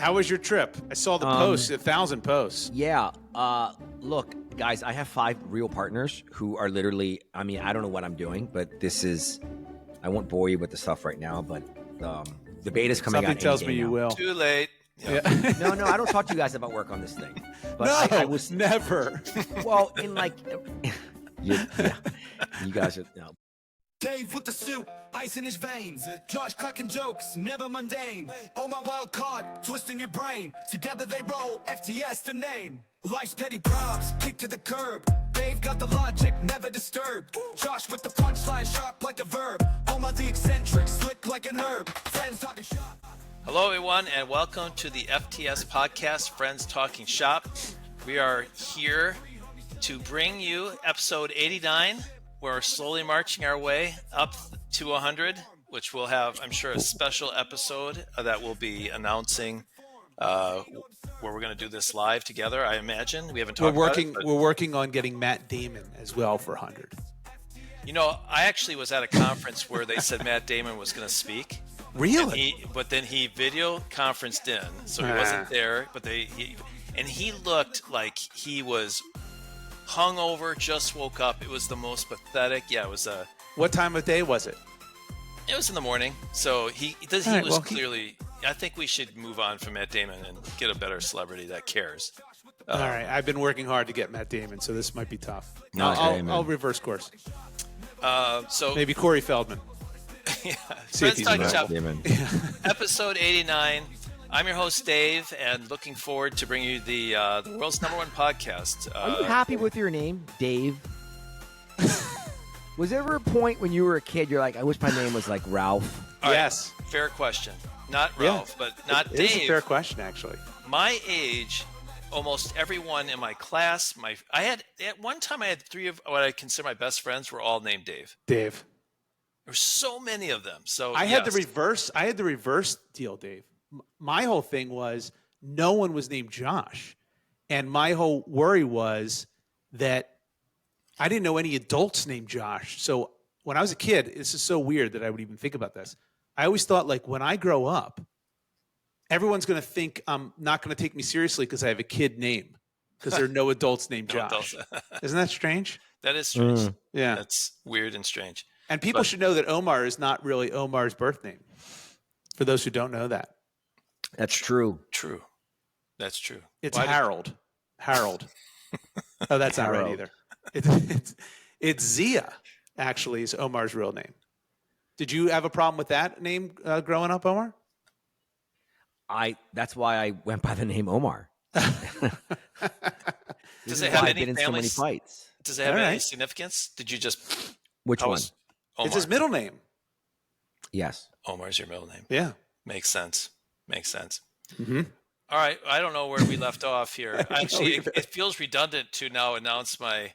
How was your trip? I saw the posts, 1,000 posts. Yeah. Look, guys, I have 5 real partners who are literally, I mean, I don't know what I'm doing, but this is, I won't bore you with the stuff right now, but the beta's coming out. Something tells me you now. will. Too late. Yeah. No, I don't talk to you guys about work on this thing. But No, I was never. Well, in like, you guys are, you know. Dave with the suit, ice in his veins. Josh cracking jokes, never mundane. Omar wild card, twisting your brain. Together they roll, FTS the name. Life's petty props, kick to the curb. Dave got the logic, never disturbed. Josh with the punchline, sharp like a verb. Omar the eccentric, slick like an herb. Friends talking shop. Hello, everyone, and welcome to the FTS podcast, Friends Talking Shop. We are here to bring you episode 89. We're slowly marching our way up to 100, which we'll have, I'm sure, a special episode that we'll be announcing where we're going to do this live together, I imagine. We haven't talked about it. We're working on getting Matt Damon as well for 100. You know, I actually was at a conference where they said Matt Damon was going to speak. Really? But then he video conferenced in, so he wasn't there. But he looked like he was hungover, just woke up. It was the most pathetic. Yeah, it was a. What time of day was it? It was in the morning, so he was clearly. I think we should move on from Matt Damon and get a better celebrity that cares. All right, I've been working hard to get Matt Damon, so this might be tough. No, I'll reverse course. So maybe Corey Feldman. Yeah, See if Friends he's Talking right. Shop, episode 89. I'm your host, Dave, and looking forward to bringing you the world's #1 podcast. Are you happy with your name, Dave? Was there ever a point when you were a kid, you're like, I wish my name was like Ralph? All Yes. right, fair question. Not Ralph, but not It Dave. is a fair question, actually. My age, almost everyone in my class, at one time I had 3 of what I consider my best friends were all named Dave. Dave. There were so many of them. So I had the reverse deal, Dave. My whole thing was no one was named Josh. And my whole worry was that I didn't know any adults named Josh. So when I was a kid, this is so weird that I would even think about this. I always thought, like, when I grow up, everyone's going to think I'm not going to take me seriously because I have a kid name because there are no adults named No Josh. adults. Isn't that strange? That is strange. Yeah. That's weird and strange. And people should know that Omar is not really Omar's birth name, for those who don't know that. That's true. True. That's true. It's Why did- Harold. Harold. Oh, that's not right Harold. either. It's Zia, actually, is Omar's real name. Did you have a problem with that name growing up, Omar? That's why I went by the name Omar. Does it have I've any been in so many family? fights. Does it have All any right. significance? Did you just? Which one? Omar. It's his middle name. Yes. Omar's your middle name. Yeah. Makes sense. Mm-hmm. All right. I don't know where we left off here. Actually, it feels redundant to now announce my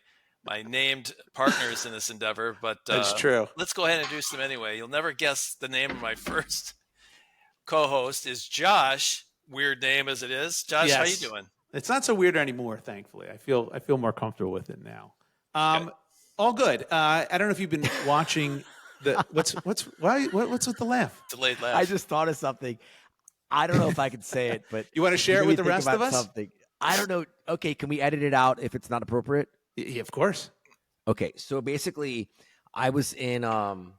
named partners in this endeavor, but That's true. Let's go ahead and introduce them anyway. You'll never guess the name of my first co-host is Josh. Weird name as it is. Josh, how you Yes. doing? It's not so weird anymore, thankfully. I feel more comfortable with it now. Okay. All good. I don't know if you've been watching the what's with the laugh? Delayed laugh. I just thought of something. I don't know if I can say it, but You want to share it made with me the think rest of about us? Something. I don't know. Okay, can we edit it out if it's not appropriate? Yeah, of course. Okay, so basically, I was in Rome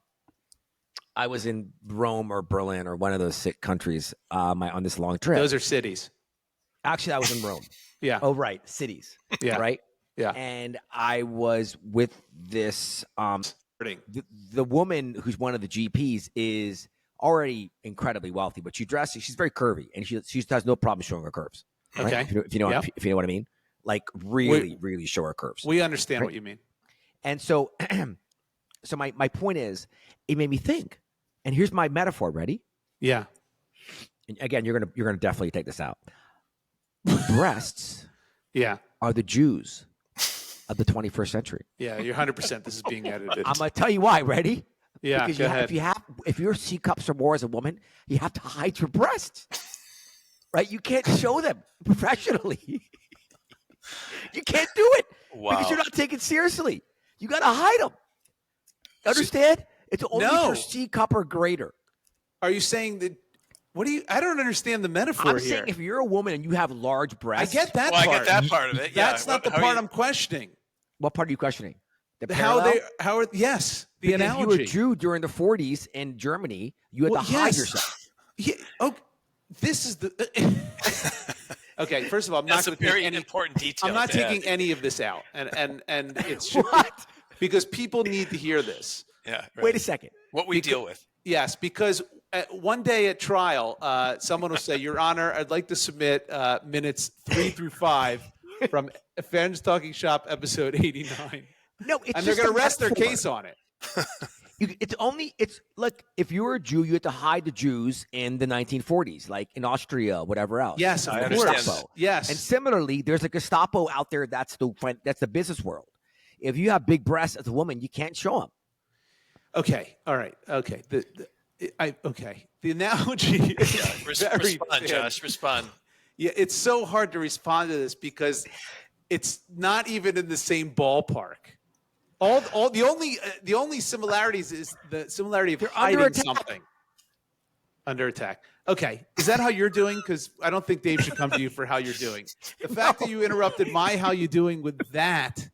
or Berlin or one of those countries on this long trip. Those are cities. Actually, I was in Rome. Yeah. Oh, right, cities. Yeah. Right. Yeah. And I was with this Hurting. the woman who's one of the GPs is already incredibly wealthy, but she's very curvy and she has no problem showing her curves. Right? Okay. If you know Yep. if you know what I mean, like really show her curves. We understand Right. what you mean. And so, so my point is, it made me think. And here's my metaphor. Ready? Yeah. And again, you're gonna definitely take this out. Breasts Yeah. are the Jews of the 21st century. Yeah. You're 100%. This is being edited. I'm gonna tell you why. Ready? Yeah. Because Go ahead. if your C cups are more as a woman, you have to hide your breasts, right? You can't show them professionally. You can't do it because you're not taken seriously. You got to hide them. Understand? It's only No. for C cup or greater. Are you saying that What do you? I don't understand the metaphor I'm here. saying if you're a woman and you have large I breasts, get that Well, I part. get that part of it. Yeah. That's not the part I'm questioning. what part are you questioning? The How parallel? they? How are? Yes, the Because analogy. if you were a Jew during the 40s in Germany, you had to hide yourself. Yeah, oh, this is the. Okay, first of all, I'm That's not a going to very take any. important detail. I'm not to add. taking any of this out, and it's What? because people need to hear this. Yeah. Right. Wait a second. What we deal with. Yes, because one day at trial, someone will say, "Your Honor, I'd like to submit minutes 3 through 5 from Fans Talking Shop episode 89," No, it's and they're just going a to rest their metaphor. case on it. It's like if you were a Jew, you had to hide the Jews in the 1940s, like in Austria, whatever else. Yes, I of understand course. that. Yes, And similarly, there's a Gestapo out there that's the business world. If you have big breasts as a woman, you can't show them. Okay. All right. Okay. The analogy is very Respond, thin. Josh. Respond. Yeah, it's so hard to respond to this because it's not even in the same ballpark. The only similarities is the similarity of They're under hiding attack. something. Under attack. Okay. Is that how you're doing? Because I don't think Dave should come to you for how you're doing. The fact that you interrupted my how you doing with that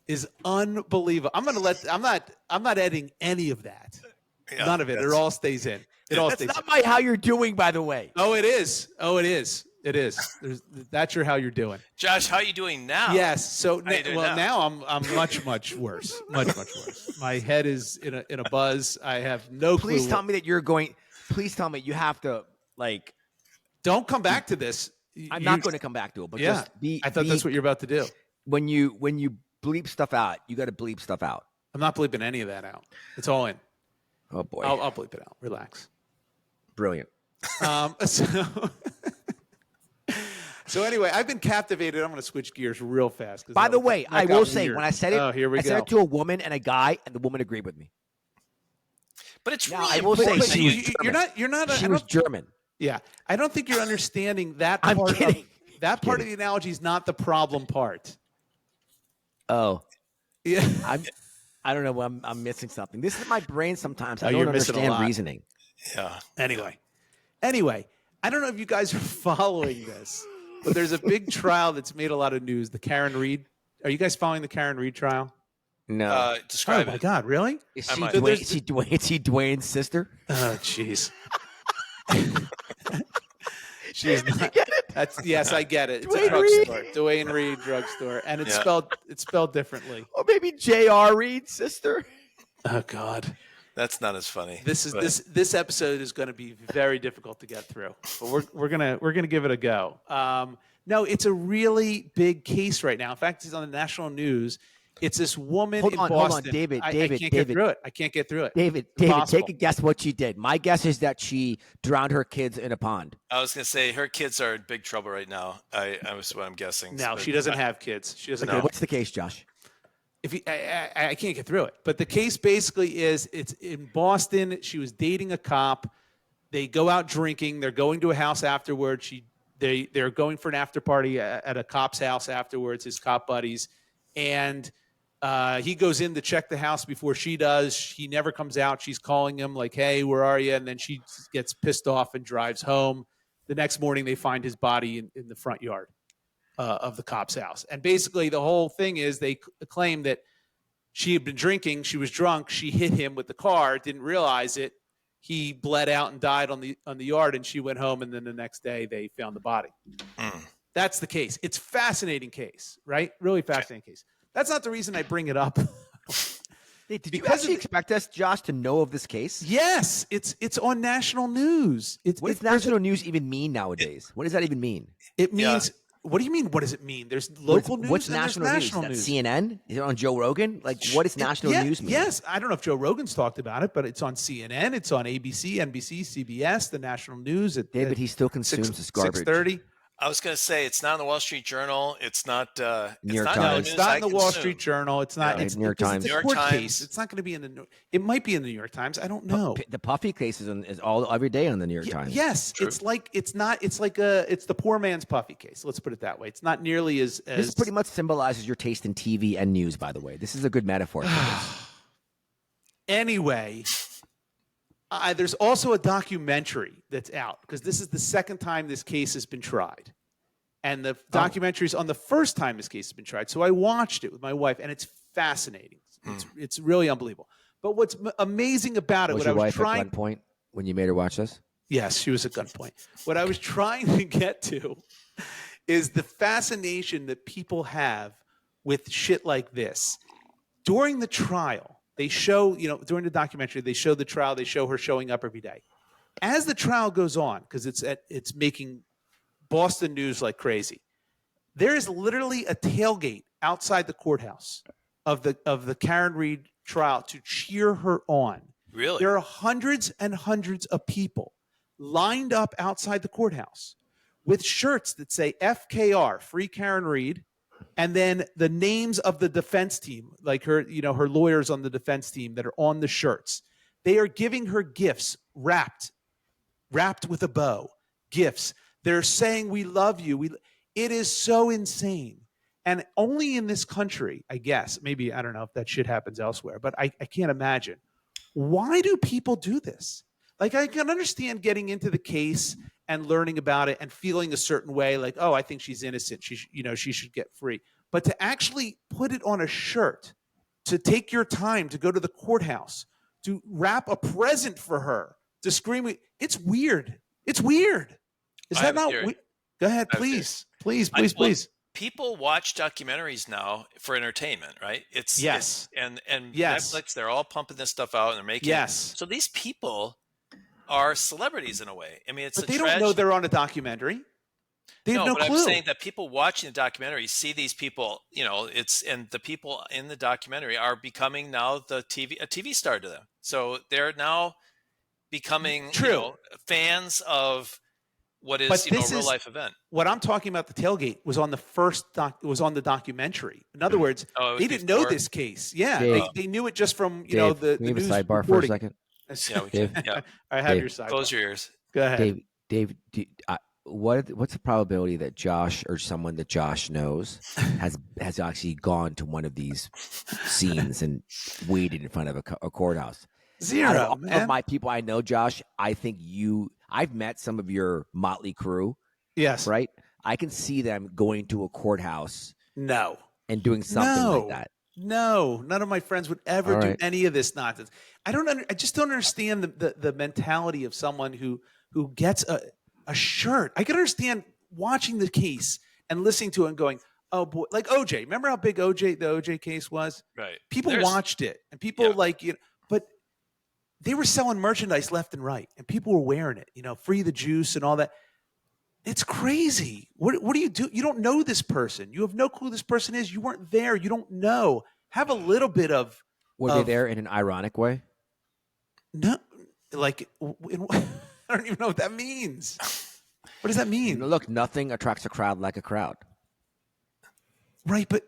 is unbelievable. I'm not editing any of that. Yeah, None of it. It all stays in. It all That's stays not in. my how you're doing, by the way. Oh, it is. Oh, it is. It is. That's your how you're doing. Josh, how are you doing now? Yes. So How you doing now I'm much worse. Much worse. My head is in a buzz. I have no clue. Please tell me that you're going. Please tell me you have to like. Don't come back to this. I'm not going to come back to it, but Yeah. just be. I thought that's what you're about to do. when you bleep stuff out, you got to bleep stuff out. I'm not bleeping any of that out. It's all in. Oh boy, I'll bleep it out. Relax. brilliant. So anyway, I've been captivated. I'm going to switch gears real fast. By the way, I will say when I said it, oh, here we I go. said it to a woman and a guy, and the woman agreed with me. But it's Now, really I will say important that she you- was you're not. She I was don't- German. Yeah, I don't think you're understanding that I'm part. kidding. That part of the analogy is not the problem part. Oh, Yeah. I don't know. I'm missing something. This is my brain. Sometimes I Oh, don't you're missing a understand lot. reasoning. Yeah. Anyway, I don't know if you guys are following this, but there's a big trial that's made a lot of news. The Karen Reed. Are you guys following the Karen Reed trial? No, Describe Oh my it. God, really? is I she might. Dwayne? Is she Dwayne's sister? Oh, jeez. She is not. That's yes, I get it. It's Dwayne a Reed. drugstore, Dwayne Reed drugstore, and it's Yeah. spelled differently. Or maybe J.R. Reed's sister? Oh God, That's not as funny. but- this episode is going to be very difficult to get through, but we're gonna give it a go. No, it's a really big case right now. In fact, it's on the national news. It's this woman in Boston. Hold on, David. I can't get through it. I can't get through it. David, Impossible. take a guess what she did. My guess is that she drowned her kids in a pond. I was going to say her kids are in big trouble right now. I was what I'm guessing. No, But she doesn't have kids. She doesn't Okay, have. what's the case, Josh? I can't get through it. But the case basically is it's in Boston. She was dating a cop. They go out drinking. They're going to a house afterwards. They're going for an after party at a cop's house afterwards, his cop buddies. And he goes in to check the house before she does. He never comes out. She's calling him like, hey, where are you? And then she gets pissed off and drives home. The next morning, they find his body in the front yard of the cop's house. And basically the whole thing is they claim that she had been drinking. She was drunk. She hit him with the car, didn't realize it. He bled out and died on the yard, and she went home. And then the next day they found the body. That's the case. It's a fascinating case, right? Really fascinating case. That's not the reason I bring it up. Did you Because actually of the- expect us, Josh, to know of this case? Yes, it's on national news. What does national news even mean nowadays? What does that even mean? It means. What do you mean? What does it mean? There's local news. What's and there's national news? national That's news. CNN? Is it on Joe Rogan? Like, what does national news mean? Yes, I don't know if Joe Rogan's talked about it, but it's on CNN, it's on ABC, NBC, CBS, the national news. David, he still consumes this garbage. 6:30. I was going to say it's not in the Wall Street Journal. It's not. New York it's not Times. No, the it's news not I in the Wall consume. Street Journal. It's not. Yeah, It's New York because Times. It's New a York court Times. case. It's not going to be in the. It might be in the New York Times. I don't know. The Puffy case is all every day on the New York Times. Yes, True. it's like it's not. It's like it's the poor man's Puffy case. Let's put it that way. It's not nearly as. This pretty much symbolizes your taste in TV and news, by the way. This is a good metaphor for this. Anyway, There's also a documentary that's out because this is the second time this case has been tried. And the documentary is on the first time this case has been tried. So I watched it with my wife, and it's fascinating. It's really unbelievable. But what's amazing about it, Was your wife at gunpoint when you made her watch this? Yes, she was at gunpoint. What I was trying to get to is the fascination that people have with shit like this. During the trial, they show, during the documentary, they show the trial, they show her showing up every day. As the trial goes on, because it's making Boston news like crazy, there is literally a tailgate outside the courthouse of the Karen Read trial to cheer her on. Really? There are hundreds and hundreds of people lined up outside the courthouse with shirts that say FKR, Free Karen Read, and then the names of the defense team, like her lawyers on the defense team that are on the shirts. They are giving her gifts wrapped with a bow, gifts. They're saying, we love you. It is so insane. And only in this country, I guess, maybe, I don't know if that shit happens elsewhere, but I can't imagine. Why do people do this? Like, I can understand getting into the case and learning about it and feeling a certain way, like, oh, I think she's innocent. She should get free. But to actually put it on a shirt, to take your time to go to the courthouse, to wrap a present for her, to scream, it's weird. It's weird. Is that not weird? Go ahead, please. Please. People watch documentaries now for entertainment, right? Yes. And yes. Netflix, they're all pumping this stuff out and they're making it. So these people are celebrities in a way. I mean, but they don't know they're on a documentary. They have no clue. I'm saying that people watching the documentary see these people, and the people in the documentary are becoming now a TV star to them. So they're now becoming fans of what is a real life event. What I'm talking about, the tailgate, was on the documentary. In other words, they didn't know this case. Yeah, they knew it just from Dave, the can we news have a sidebar for a second? Yeah, we can. Yeah. I have your sidebar. Close your ears. Go ahead, Dave. What's the probability that Josh or someone that Josh knows has actually gone to one of these scenes and waited in front of a courthouse? Zero, man. Of my people I know, Josh, I think I've met some of your motley crew. Yes. Right? I can see them going to a courthouse. No. And doing something like that. No. None of my friends would ever do any of this nonsense. I just don't understand the mentality of someone who gets a shirt. I can understand watching the case and listening to it and going, oh boy, like OJ. Remember how big the OJ case was? Right. People watched it and people but they were selling merchandise left and right, and people were wearing it, free the juice and all that. It's crazy. What do you do? You don't know this person. You have no clue who this person is. You weren't there. You don't know. Have a little bit of. Were they there in an ironic way? No, like, I don't even know what that means. What does that mean? Look, nothing attracts a crowd like a crowd. Right, but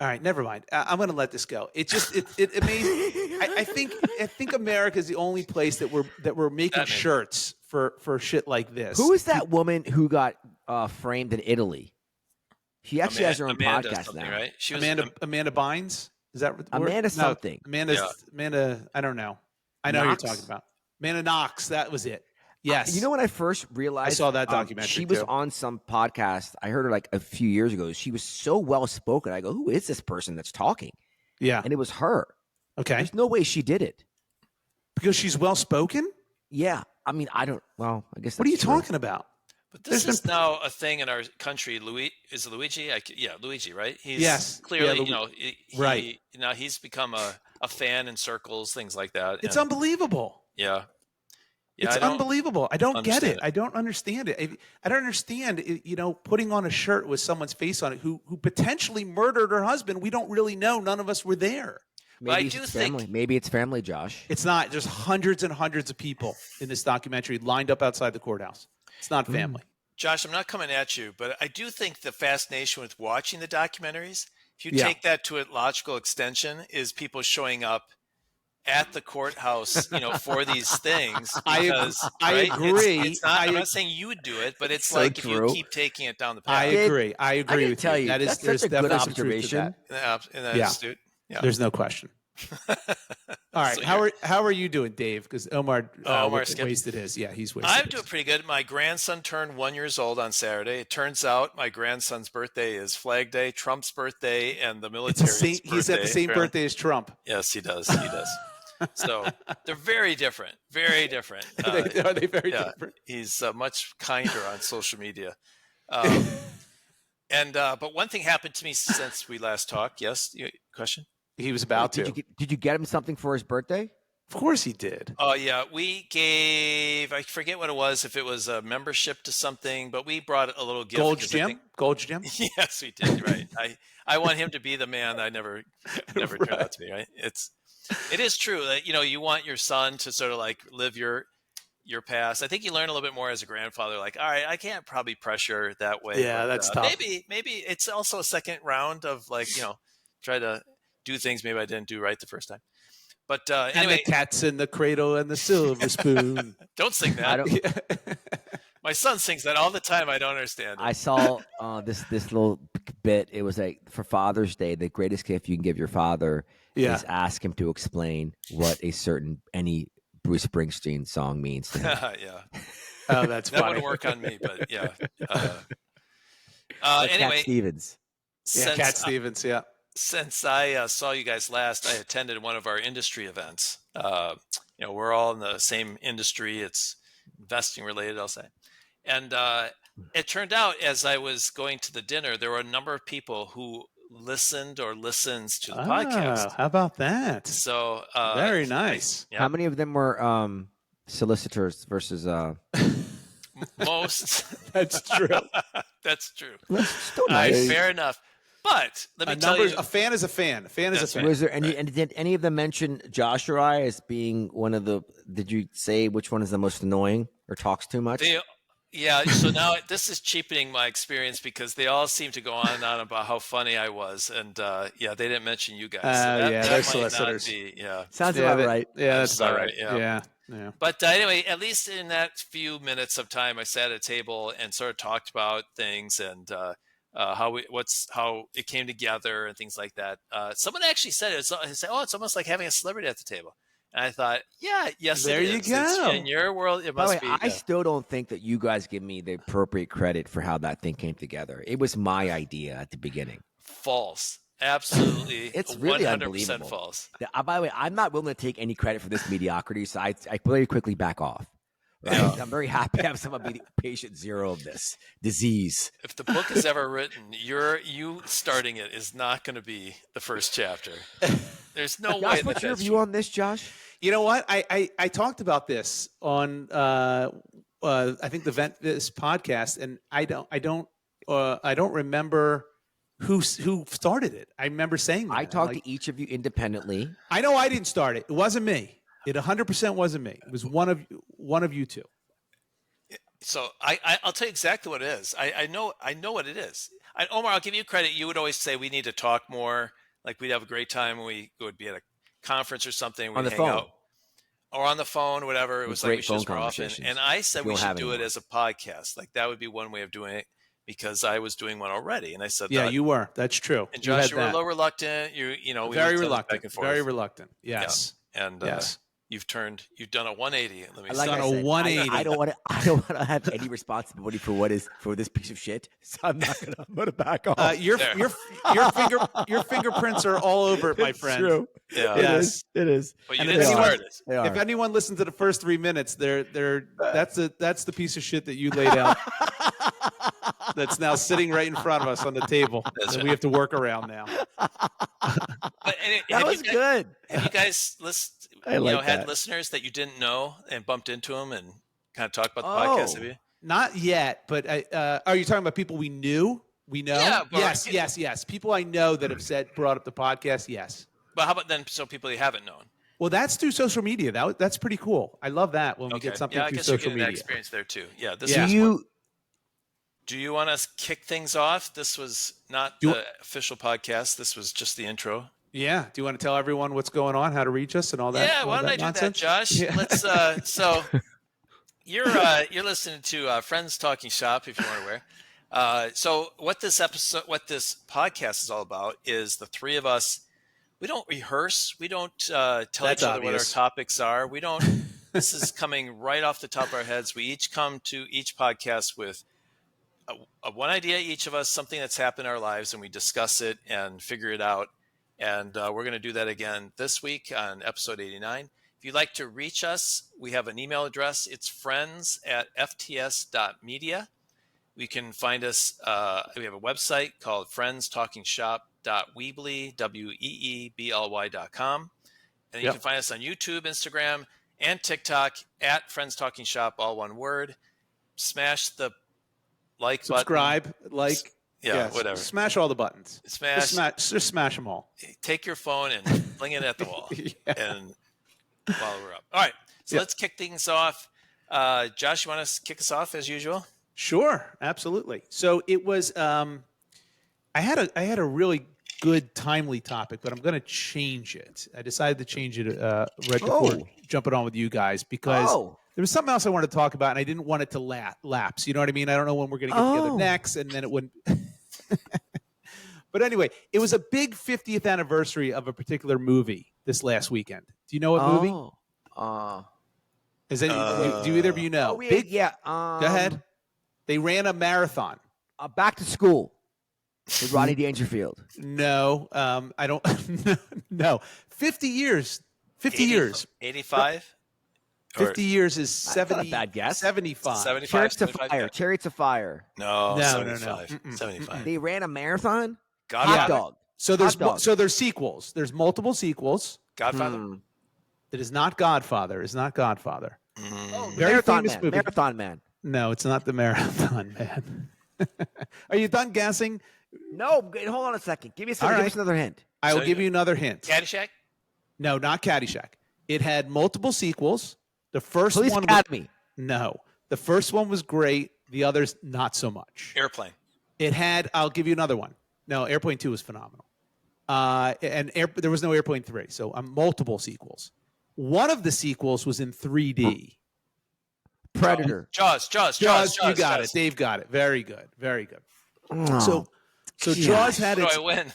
all right, never mind. I'm going to let this go. It just it amazes. I think America is the only place that we're making shirts for shit like this. Who is that woman who got framed in Italy? She actually has her own podcast now. Right? She was Amanda Bynes. Is that Amanda something? Amanda. I don't know. I know who you're talking about. Amanda Knox. That was it. Yes. You know when I first realized I saw that documentary. She was on some podcast. I heard her like a few years ago. She was so well spoken. I go, who is this person that's talking? Yeah. And it was her. Okay. There's no way she did it. Because she's well spoken? Yeah. I mean, I guess that's what are you true. talking about? But this is now a thing in our country. Luigi? Luigi, right? He's clearly, right. Now he's become a fan in circles, things like that. It's unbelievable. Yeah. It's unbelievable. I don't get it. I don't understand it. I don't understand, putting on a shirt with someone's face on it who potentially murdered her husband. We don't really know. None of us were there. Maybe it's family. Maybe it's family, Josh. It's not. There's hundreds and hundreds of people in this documentary lined up outside the courthouse. It's not family. Josh, I'm not coming at you, but I do think the fascination with watching the documentaries, if you take that to a logical extension, is people showing up at the courthouse, for these things. Because, I agree. It's not, I'm not saying you would do it, but it's so like true. If you keep taking it down the path. I agree with you. That's there's such a good definitely observation. That. Yeah. There's no question. All right. So How are you doing, Dave? Because Omar skipped. wasted his. Yeah, he's wasted. I'm his. doing pretty good. My grandson turned 1 year old on Saturday. It turns out my grandson's birthday is Flag Day, Trump's birthday, and the military's birthday. He's at the same apparently. birthday as Trump. Yes, he does. He does. So they're very different. Very different. Are they very different? He's much kinder on social media. But one thing happened to me since we last talked. Yes, question? He was about to. Did you get him something for his birthday? Of course he did. Oh, yeah. We gave, I forget what it was, if it was a membership to something, but we brought a little gift. Gold's Gym? Yes, we did. Right. I want him to be the man I never turned out to be, right? It is true that, you want your son to sort of like live your past. I think you learn a little bit more as a grandfather, like, all right, I can't probably pressure that way. Yeah, but, that's tough. Maybe it's also a second round of like, try to do things maybe I didn't do right the first time. But anyway, and the cat's in the cradle and the silver spoon. Don't sing that. My son sings that all the time. I don't understand it. I saw this little bit. It was like for Father's Day, the greatest gift you can give your father is ask him to explain what any Bruce Springsteen song means to him. Yeah. Oh, that's funny. That wouldn't work on me, but yeah. Cat Anyway, Stevens. Cat Stevens. Yeah. Since I saw you guys last, I attended one of our industry events. We're all in the same industry. It's investing related, I'll say. And it turned out as I was going to the dinner, there were a number of people who listened or listens to the podcast. How about that? So very nice. Yeah. How many of them were solicitors versus most? That's true. That's true. Still nice. Fair enough. But let me tell you, a fan is a fan. A fan is a fan. Was there any? And did any of them mention Josh or I as being one of the? Did you say which one is the most annoying or talks too much? So now this is cheapening my experience because they all seem to go on and on about how funny I was, and they didn't mention you guys. So they're solicitors. Sounds about right. Yeah, that's about right. Yeah. Yeah. But anyway, at least in that few minutes of time, I sat at a table and sort of talked about things and how it came together and things like that. Someone actually said it. It's almost like having a celebrity at the table. And I thought, yes, there you go. In your world, it must be. I still don't think that you guys give me the appropriate credit for how that thing came together. It was my idea at the beginning. False. Absolutely. It's really 100% unbelievable. false. By the way, I'm not willing to take any credit for this mediocrity, so I very quickly back off. Right? Yeah. I'm very happy to have someone be patient zero of this disease. If the book is ever written, you starting it is not going to be the first chapter. There's no way. What's your view on this, Josh? You know what? I talked about this on I think this podcast, and I don't remember who started it. I remember saying that. I talked to each of you independently. I know I didn't start it. It wasn't me. It 100% wasn't me. It was one of you two. So I'll tell you exactly what it is. I know what it is. Omar, I'll give you credit. You would always say we need to talk more. Like we'd have a great time when we would be at a conference or something. We'd on the hang phone. Out. Or on the phone, whatever. It was like we should just more often. And I said we should do it as a podcast. Like that would be one way of doing it because I was doing one already. And I said, yeah, you were. That's true. And Josh, you were a little reluctant. We very reluctant. Back and forth. Very reluctant. Yes. Yeah. And yes. You've done a 180. Let me say. Done a 180. I don't want to have any responsibility for this piece of shit. So I'm gonna back off. Your fingerprints are all over it, my friend. True. Yeah. Yes, it is. But you didn't start it. If anyone listens to the first 3 minutes, that's the piece of shit that you laid out. That's now sitting right in front of us on the table. That we have to work around now. That was good. Have you guys had listeners that you didn't know and bumped into them and kind of talked about the podcast? Have you? Not yet, but are you talking about people we knew? We know? Yeah, yes. People I know that have brought up the podcast, yes. But how about then people you haven't known? Well, that's through social media. That's pretty cool. I love that when we get something through social media. That experience there too. Yeah. Do you want to kick things off? This was not the official podcast. This was just the intro. Yeah. Do you want to tell everyone what's going on, how to reach us, and all that? Yeah. Why don't I do that, Josh? Yeah. Let's. So you're listening to Friends Talking Shop, if you weren't aware. So what this podcast is all about is the three of us we don't rehearse. We don't tell That's each other what our obvious. topics are. We don't. This is coming right off the top of our heads. We each come to each podcast with one idea, each of us, something that's happened in our lives, and we discuss it and figure it out. And we're going to do that again this week on episode 89. If you'd like to reach us, we have an email address. It's friends@fts.media. We can find us. We have a website called friendstalkingshop.weebly.com. And you can find us on YouTube, Instagram, and TikTok at Friends Talking Shop, all one word. Smash the like Subscribe, button. like, whatever. Smash all the buttons. Just smash them all. Take your phone and fling it at the wall. And while we're up. All right. So let's kick things off. Josh, you want to kick us off as usual? Sure, absolutely. So it was. I had a really good, timely topic, but I'm going to change it. I decided to change it right before jumping on with you guys because there was something else I wanted to talk about, and I didn't want it to lapse. You know what I mean? I don't know when we're going to get together next, and then it wouldn't. But anyway, it was a big 50th anniversary of a particular movie this last weekend. Do you know what movie? Do either of you know? Go ahead. They ran a marathon. Back to School with Rodney Dangerfield. No, I don't. No, 50 years. 50 years. 85. 50 years is 70. Not a bad guess. 75. 75. Chariots of Fire. No, No. 75. 75. They ran a marathon. Godfather. Hot Dog. So there's sequels. There's multiple sequels. Godfather. It is not Godfather. It's not Godfather. Very Marathon famous Man. movie. Marathon Man. No, it's not the Marathon Man. Are you done guessing? No, hold on a second. Give me give us another hint. I will give you another hint. Caddyshack. No, not Caddyshack. It had multiple sequels. The first Police one Academy. No. The first one was great. The others, not so much. Airplane. It had, I'll give you another one. No, Airplane 2 was phenomenal. There was no Airplane 3, so multiple sequels. One of the sequels was in 3D. Predator. Jaws. You got it. Dave got it. Very good. Very good. So Jaws had What its... do I win?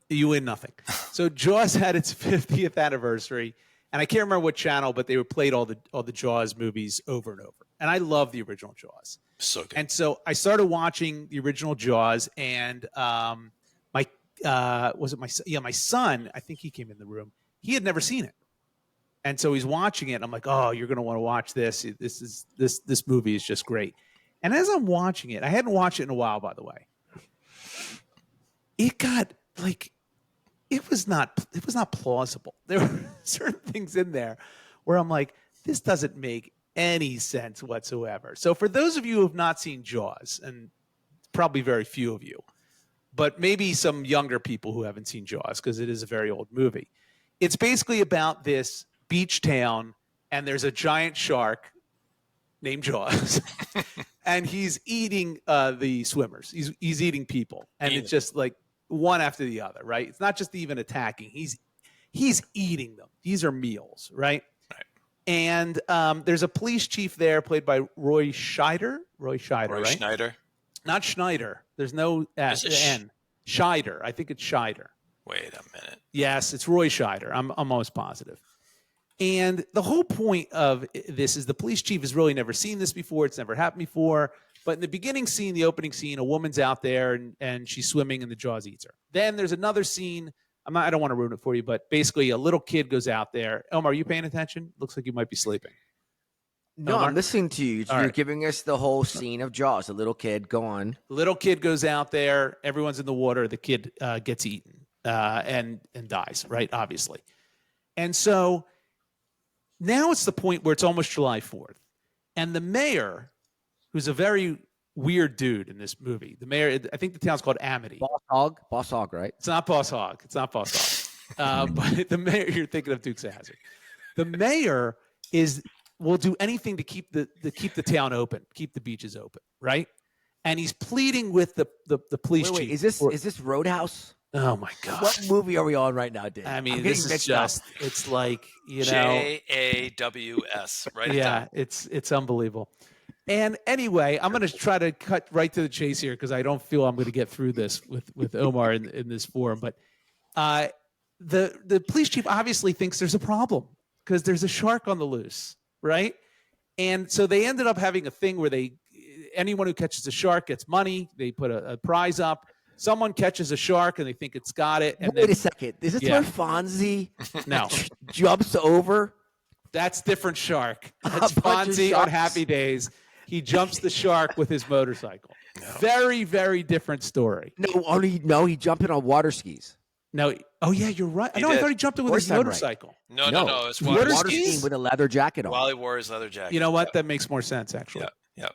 You win nothing. So Jaws had its 50th anniversary, and I can't remember what channel, but they played all the Jaws movies over and over. And I love the original Jaws. So good. And so I started watching the original Jaws, and my son, I think he came in the room. He had never seen it. And so he's watching it, and I'm like, "Oh, you're going to want to watch this. This movie is just great." And as I'm watching it, I hadn't watched it in a while, by the way. It got it was not plausible. There were certain things in there where I'm like, this doesn't make any sense whatsoever. So for those of you who have not seen Jaws, and probably very few of you, but maybe some younger people who haven't seen Jaws, because it is a very old movie. It's basically about this beach town, and there's a giant shark named Jaws, and he's eating the swimmers. He's eating people, and it's just like one after the other, right? It's not just even attacking. He's eating them. These are meals, right? And there's a police chief there played by Roy Scheider. Roy Right? Schneider. Not Schneider. There's no N. Scheider. I think it's Scheider. Wait a minute. Yes, it's Roy Scheider. I'm almost positive. And the whole point of this is the police chief has really never seen this before. It's never happened before. But in the beginning scene, the opening scene, a woman's out there and she's swimming and the Jaws eats her. Then there's another scene. I don't want to ruin it for you, but basically a little kid goes out there. Omar, are you paying attention? Looks like you might be sleeping. No, Omar? I'm listening to you. You're giving us the whole scene of Jaws. A little kid. Go on. Little kid goes out there. Everyone's in the water. The kid gets eaten and dies, right? Obviously. And so now it's the point where it's almost July 4th. And the mayor, who's a very weird dude in this movie. The mayor, I think the town's called Amity. Boss Hog, right? It's not Boss Hog. But the mayor, you're thinking of Dukes of Hazzard. The mayor will do anything to keep the town open, keep the beaches open, right? And he's pleading with the police chief. Is this Roadhouse? Oh my God! What movie are we on right now, Dave? I mean, this is just, it's like, JAWS, right? Yeah, it's unbelievable. And anyway, I'm going to try to cut right to the chase here because I don't feel I'm going to get through this with Omar in this forum. But the police chief obviously thinks there's a problem because there's a shark on the loose, right? And so they ended up having a thing where anyone who catches a shark gets money. They put a prize up. Someone catches a shark and they think it's got it. And Wait a second. Is this where Fonzie no jumps over? That's different shark. That's Fonzie on Happy Days. He jumps the shark with his motorcycle. No. Very, very different story. No, he jumped in on water skis. No. Oh, yeah, you're right. I thought he jumped in with his motorcycle. Right. No. It's water skiing with a leather jacket on. While he wore his leather jacket. You know what? That makes more sense, actually. Yeah.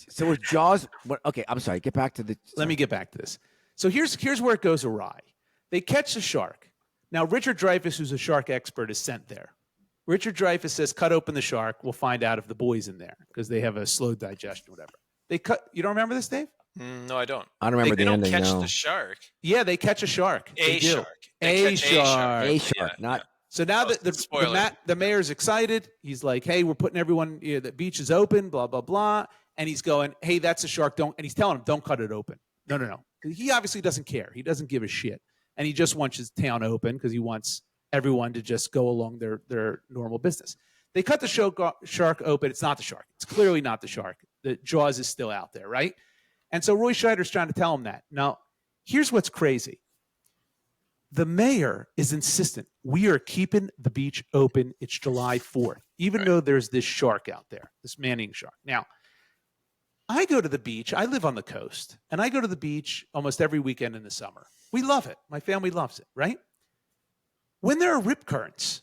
So with Jaws, okay, I'm sorry. Get back to the. Let me get back to this. So here's where it goes awry. They catch the shark. Now, Richard Dreyfuss, who's a shark expert, is sent there. Richard Dreyfuss says, cut open the shark. We'll find out if the boy's in there because they have a slow digestion, whatever. You don't remember this, Dave? No, I don't. I don't remember the ending. They don't catch the shark. Yeah, they catch a shark. A shark. A shark. Not. So now the mayor's excited. He's like, hey, we're putting everyone, the beach is open, blah, blah, blah. And he's going, hey, that's a shark. And he's telling him, don't cut it open. No. He obviously doesn't care. He doesn't give a shit. And he just wants his town open because he wants everyone to just go along their normal business. They cut the shark open. It's not the shark. It's clearly not the shark. The Jaws is still out there, right? And so Roy Scheider's trying to tell him that. Now, here's what's crazy. The mayor is insistent. We are keeping the beach open. It's July 4th, even though there's this shark out there, this man-eating shark. Now, I go to the beach. I live on the coast, and I go to the beach almost every weekend in the summer. We love it. My family loves it, right? When there are rip currents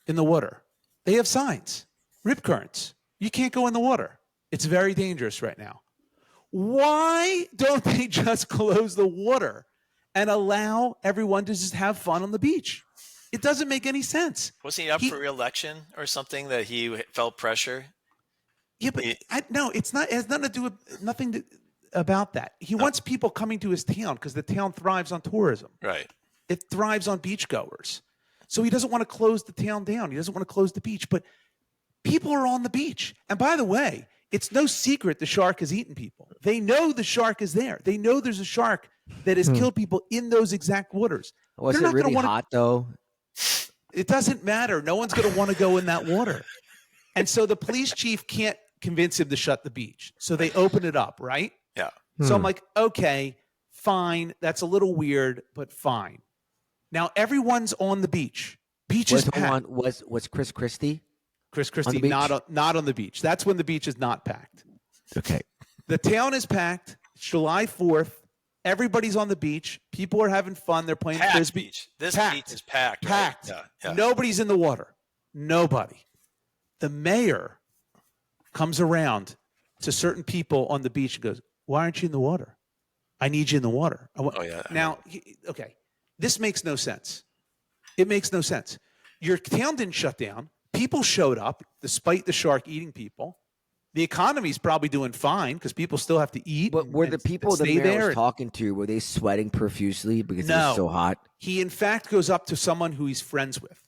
in the water, they have signs. Rip currents. You can't go in the water. It's very dangerous right now. Why don't they just close the water and allow everyone to just have fun on the beach? It doesn't make any sense. Wasn't he up for re-election or something that he felt pressure? Yeah, but it's not. It has nothing to do with about that. He wants people coming to his town because the town thrives on tourism. Right. It thrives on beachgoers. So he doesn't want to close the town down. He doesn't want to close the beach. But people are on the beach. And by the way, it's no secret the shark has eaten people. They know the shark is there. They know there's a shark that has killed people in those exact waters. Was it really hot, though? It doesn't matter. No one's going to want to go in that water. And so the police chief can't convince him to shut the beach. So they open it up, right? Yeah. So I'm like, okay, fine. That's a little weird, but fine. Now everyone's on the beach. Beach is packed. Was Chris Christie? Chris Christie not on the beach. That's when the beach is not packed. Okay. The town is packed. It's July 4th. Everybody's on the beach. People are having fun. They're playing frisbee. Beach. This beach is packed. Packed. Right? Yeah. Nobody's in the water. Nobody. The mayor comes around to certain people on the beach and goes, why aren't you in the water? I need you in the water. Now, okay, this makes no sense. It makes no sense. Your town didn't shut down. People showed up despite the shark eating people. The economy's probably doing fine because people still have to eat. But were the people the mayor was talking to, were they sweating profusely because it was so hot? He, in fact, goes up to someone who he's friends with,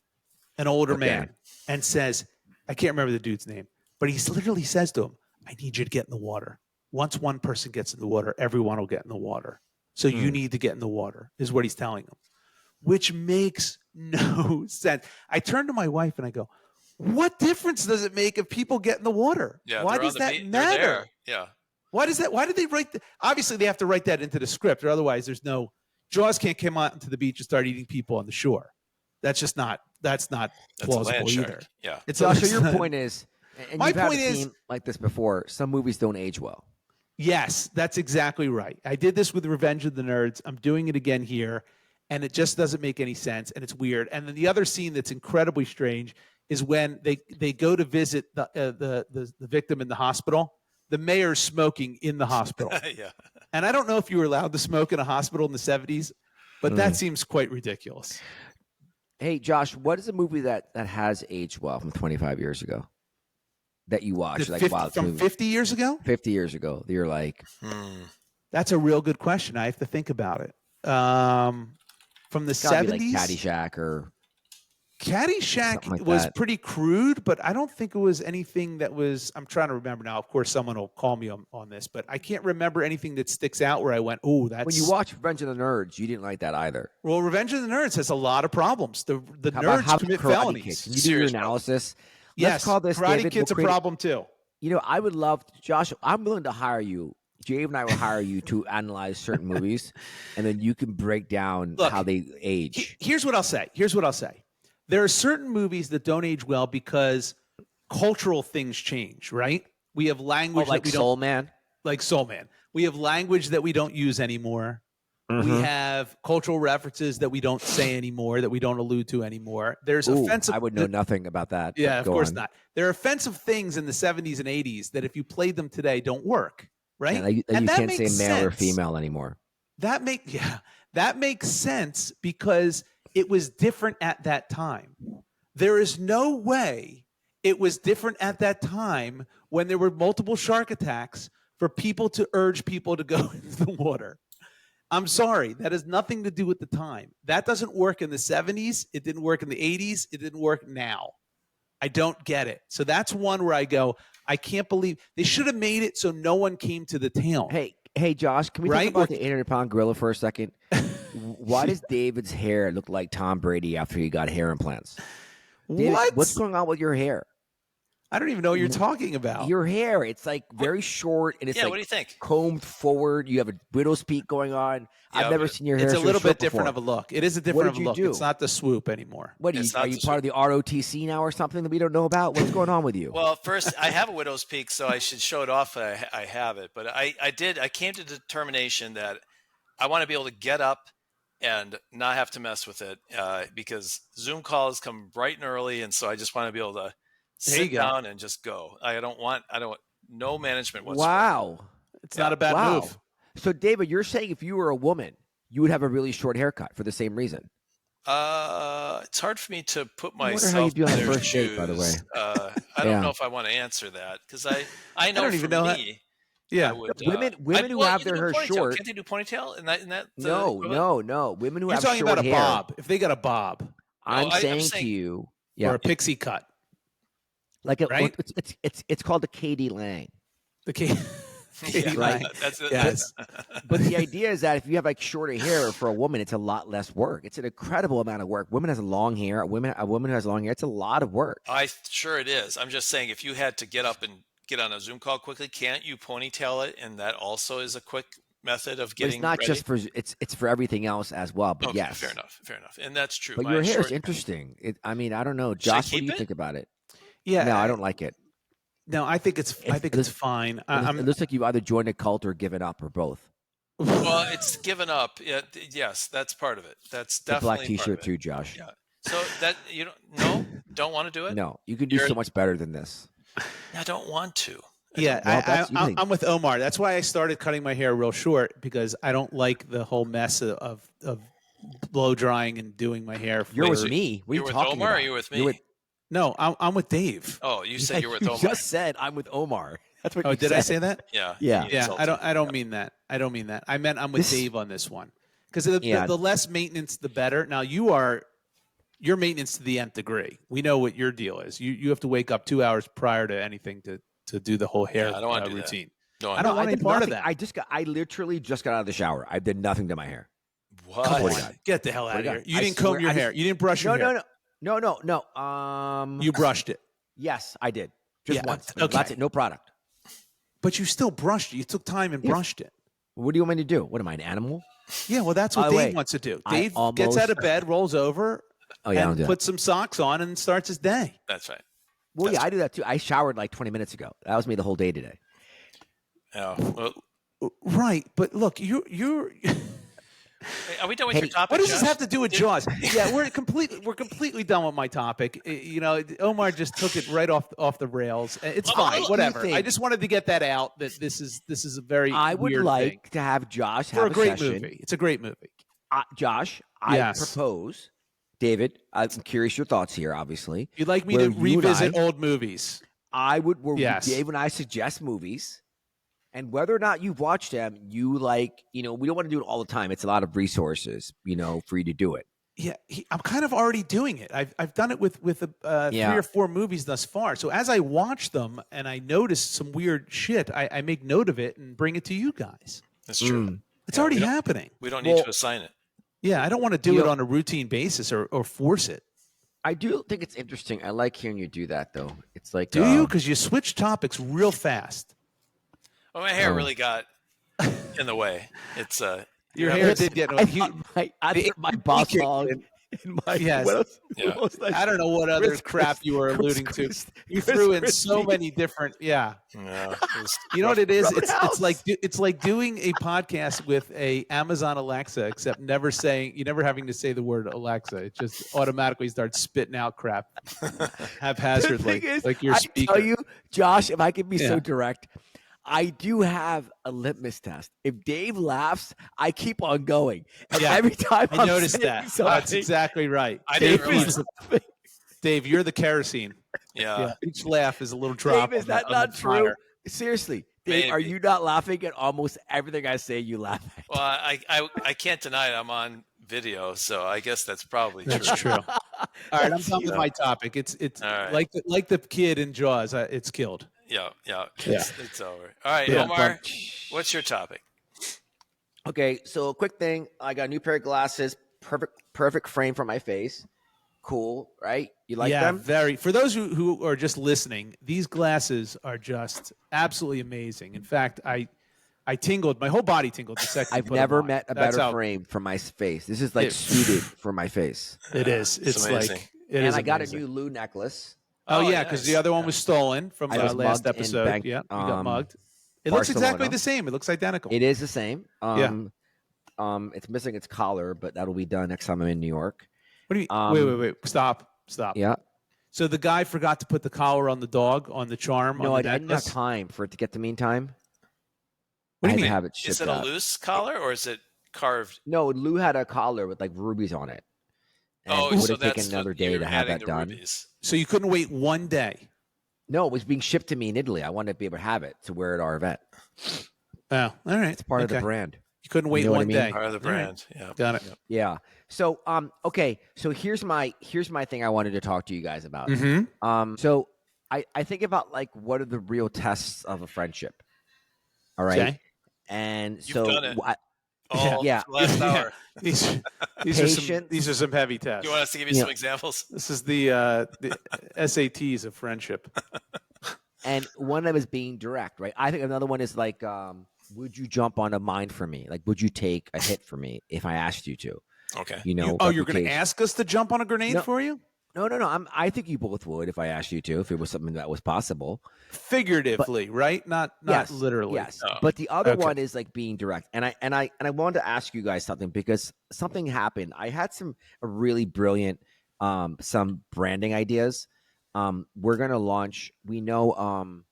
an older man, and says, I can't remember the dude's name, but he literally says to him, I need you to get in the water. Once one person gets in the water, everyone will get in the water. So you need to get in the water, is what he's telling them, which makes no sense. I turn to my wife and I go, what difference does it make if people get in the water? Yeah, why does that matter? Yeah. Why does that? Why did they write? Obviously, they have to write that into the script, or otherwise, Jaws can't come out into the beach and start eating people on the shore. That's not plausible either. Yeah. So your point is, and my point is, like this before, some movies don't age well. Yes, that's exactly right. I did this with Revenge of the Nerds. I'm doing it again here, and it just doesn't make any sense, and it's weird. And then the other scene that's incredibly strange is when they go to visit the victim in the hospital. The mayor's smoking in the hospital. Yeah. And I don't know if you were allowed to smoke in a hospital in the 70s, but that seems quite ridiculous. Hey, Josh, what is a movie that has aged well from 25 years ago that you watched? From 50 years ago? 50 years ago. You're like... That's a real good question. I have to think about it. From the 70s? Like Caddyshack or... Caddyshack was pretty crude, but I don't think it was anything that was. I'm trying to remember now. Of course, someone will call me on this, but I can't remember anything that sticks out where I went, "Oh, that's." When you watch Revenge of the Nerds, you didn't like that either. Well, Revenge of the Nerds has a lot of problems. The nerds commit felonies. Can you do your analysis? Yes, Let's call this Karate David, Kid's a problem too. You know, I would love Josh. I'm willing to hire you. Dave and I will hire you to analyze certain movies, and then you can break down how they age. Here's what I'll say. There are certain movies that don't age well because cultural things change, right? We have language like that we Soul don't Man. Like Soul Man. We have language that we don't use anymore. We have cultural references that we don't say anymore, that we don't allude to anymore. There's offensive. I would know nothing about that. Yeah, of course not. There are offensive things in the 70s and 80s that if you played them today don't work, right? And you can't say male sense. or female anymore. That makes sense because it was different at that time. There is no way it was different at that time when there were multiple shark attacks for people to urge people to go into the water. I'm sorry. That has nothing to do with the time. That doesn't work in the 70s. It didn't work in the 80s. It didn't work now. I don't get it. So that's one where I go, I can't believe they should have made it so no one came to the town. Hey, Josh, can we talk about the 800-pound gorilla for a second? Why does David's hair look like Tom Brady after he got hair implants? David, what's going on with your hair? I don't even know what you're talking about. Your hair, it's like very short and it's like what do you think? Combed forward. You have a widow's peak going on. Yeah, I've never seen your hair. It's a little bit different before. of a look. It is a different of a look. Do? It's not the swoop anymore. What are you part of the ROTC now or something that we don't know about? What's going on with you? Well, first, I have a widow's peak, so I should show it off. I have it, but I came to the determination that I want to be able to get up and not have to mess with it because Zoom calls come bright and early, and so I just want to be able to sit down and just go. I don't want no management whatsoever. Wow. It's not a bad move. So, David, you're saying if you were a woman, you would have a really short haircut for the same reason? It's hard for me to put myself how you do in on their the first shoes. date, by the way. I don't know if I want to answer that because I know don't even know me. Yeah, women who have their hair short. Can't they do ponytail? In that no. Women who You're have talking short about a hair. bob. If they got a bob, I'm saying to you, or a pixie cut, right? It's called the KD Lang. The Katie right? That's it. Yes. But the idea is that if you have like shorter hair for a woman, it's a lot less work. It's an incredible amount of work. Women has long hair. A woman who has long hair, it's a lot of work. Sure it is. I'm just saying if you had to get up and get on a Zoom call quickly, can't you ponytail it? And that also is a quick method of getting. But it's not ready? just for it's for everything else as well. But okay, yes, fair enough, and that's true. But your hair is interesting. I don't know, Josh. What do you think about it? Yeah, no, I don't like it. No, I think it's fine. It looks like you've either joined a cult or given up, or both. Well, it's given up. Yes, that's part of it. That's definitely the black T-shirt too, Josh. Yeah. So that you don't want to do it. No, you can do so much better than this. I don't want to. I'm with Omar. That's why I started cutting my hair real short because I don't like the whole mess of blow drying and doing my hair. You're with me. What are you with talking Omar about? Or you're with me? No, I'm with Dave. Oh, you said you're with Omar. You just said I'm with Omar. That's what. Oh, you did said. I say that? Yeah. I don't mean that. I meant I'm with Dave on this one because the less maintenance, the better. Now your maintenance to the nth degree. We know what your deal is. You have to wake up 2 hours prior to anything to do the whole hair I don't want to do routine. No, I don't want any part of that. I literally just got out of the shower. I did nothing to my hair. What? Get the hell out of here! You didn't comb your hair. You didn't brush your hair. No. You brushed it. Yes, I did. Just once. Okay. That's it. No product. But you still brushed it. You took time and brushed it. What do you want me to do? What am I, an animal? Yeah, well, that's what Dave wants to do. Dave gets out of bed, rolls over, and puts some socks on and starts his day. That's right. Well, I do that too. I showered like 20 minutes ago. That was me the whole day today. Yeah. Well, right, but look, you're are we done with your topic? What does Josh? this have to do with Jaws? Yeah, we're completely done with my topic. Omar just took it right off the rails. It's fine, whatever. I just wanted to get that out. That this is a very. I would weird like thing. to have Josh for have a great session. movie. It's a great movie. Josh, I propose, David. I'm curious your thoughts here. Obviously, you'd like me to revisit old movies. I would. Dave and I suggest movies. And whether or not you've watched them, we don't want to do it all the time. It's a lot of resources, for you to do it. Yeah, I'm kind of already doing it. I've done it with 3 or 4 movies thus far. So as I watch them and I notice some weird shit, I make note of it and bring it to you guys. That's true. It's already happening. We don't need to assign it. Yeah, I don't want to do it on a routine basis or force it. I do think it's interesting. I like hearing you do that, though. It's like, Do you? Because you switch topics real fast. Well, my hair really got in the way. It's Your hair did get. My boss hog. Yes. Yeah. I don't know what other crap you were alluding to. You threw in so many different. Yeah. Yeah, You know what it is? It's like doing a podcast with a Amazon Alexa, except never having to say the word Alexa. It just automatically starts spitting out crap haphazardly, like your speaker. I tell you, Josh, if I could be so direct, I do have a litmus test. If Dave laughs, I keep on going. And every time I noticed that. That's exactly right. Dave, you're the kerosene. Yeah. Each laugh is a little drop. Dave, is that not true? Seriously, Dave, are you not laughing at almost everything I say you laugh at? Well, I can't deny it. I'm on video, so I guess that's probably true. That's true. All right, I'm done with my topic. It's right. like the kid in Jaws. It's killed. Yeah. It's over. All right, Omar, what's your topic? Okay, so a quick thing. I got a new pair of glasses. Perfect frame for my face. Cool, right? You like them? Yeah, very. For those who are just listening, these glasses are just absolutely amazing. In fact, I tingled. My whole body tingled the second. I've never met a better frame for my face. This is like suited for my face. It is. It's amazing. like it is. And I got a amazing. new Lou necklace. Oh yeah, because the other one was stolen from the last episode. Bank, yeah, we got mugged. It Barcelona. looks exactly the same. It looks identical. It is the same. It's missing its collar, but that'll be done next time I'm in New York. What do you? Wait! Stop! Yeah. So the guy forgot to put the collar on the dog on the charm. No, on the I didn't have time for it to get to meantime. What do you mean? Have it shipped Is it a loose collar or is it carved? No, Lou had a collar with like rubies on it. And it would have taken another day to have that done. Rubies. So you couldn't wait one day. No, it was being shipped to me in Italy. I wanted to be able to have it to wear at our event. Oh, all right. It's part of the brand. You couldn't wait one day. Part of the brand. Right. Yeah. Got it. Yeah. So okay. So here's my thing I wanted to talk to you guys about. Mm-hmm. So I think about like what are the real tests of a friendship. All right. Okay. And You've so done it. Last hour. These are some heavy tests. You want us to give you some examples? This is the SATs of friendship. And one of them is being direct, right? I think another one is like, would you jump on a mine for me? Like, would you take a hit for me if I asked you to? Okay. You know. You're going to ask us to jump on a grenade for you? No. I think you both would if I asked you to, if it was something that was possible. Figuratively, right? Not yes, literally. Yes. Oh. But the other one is like being direct. And I wanted to ask you guys something because something happened. I had a really brilliant some branding ideas. We're gonna launch. We know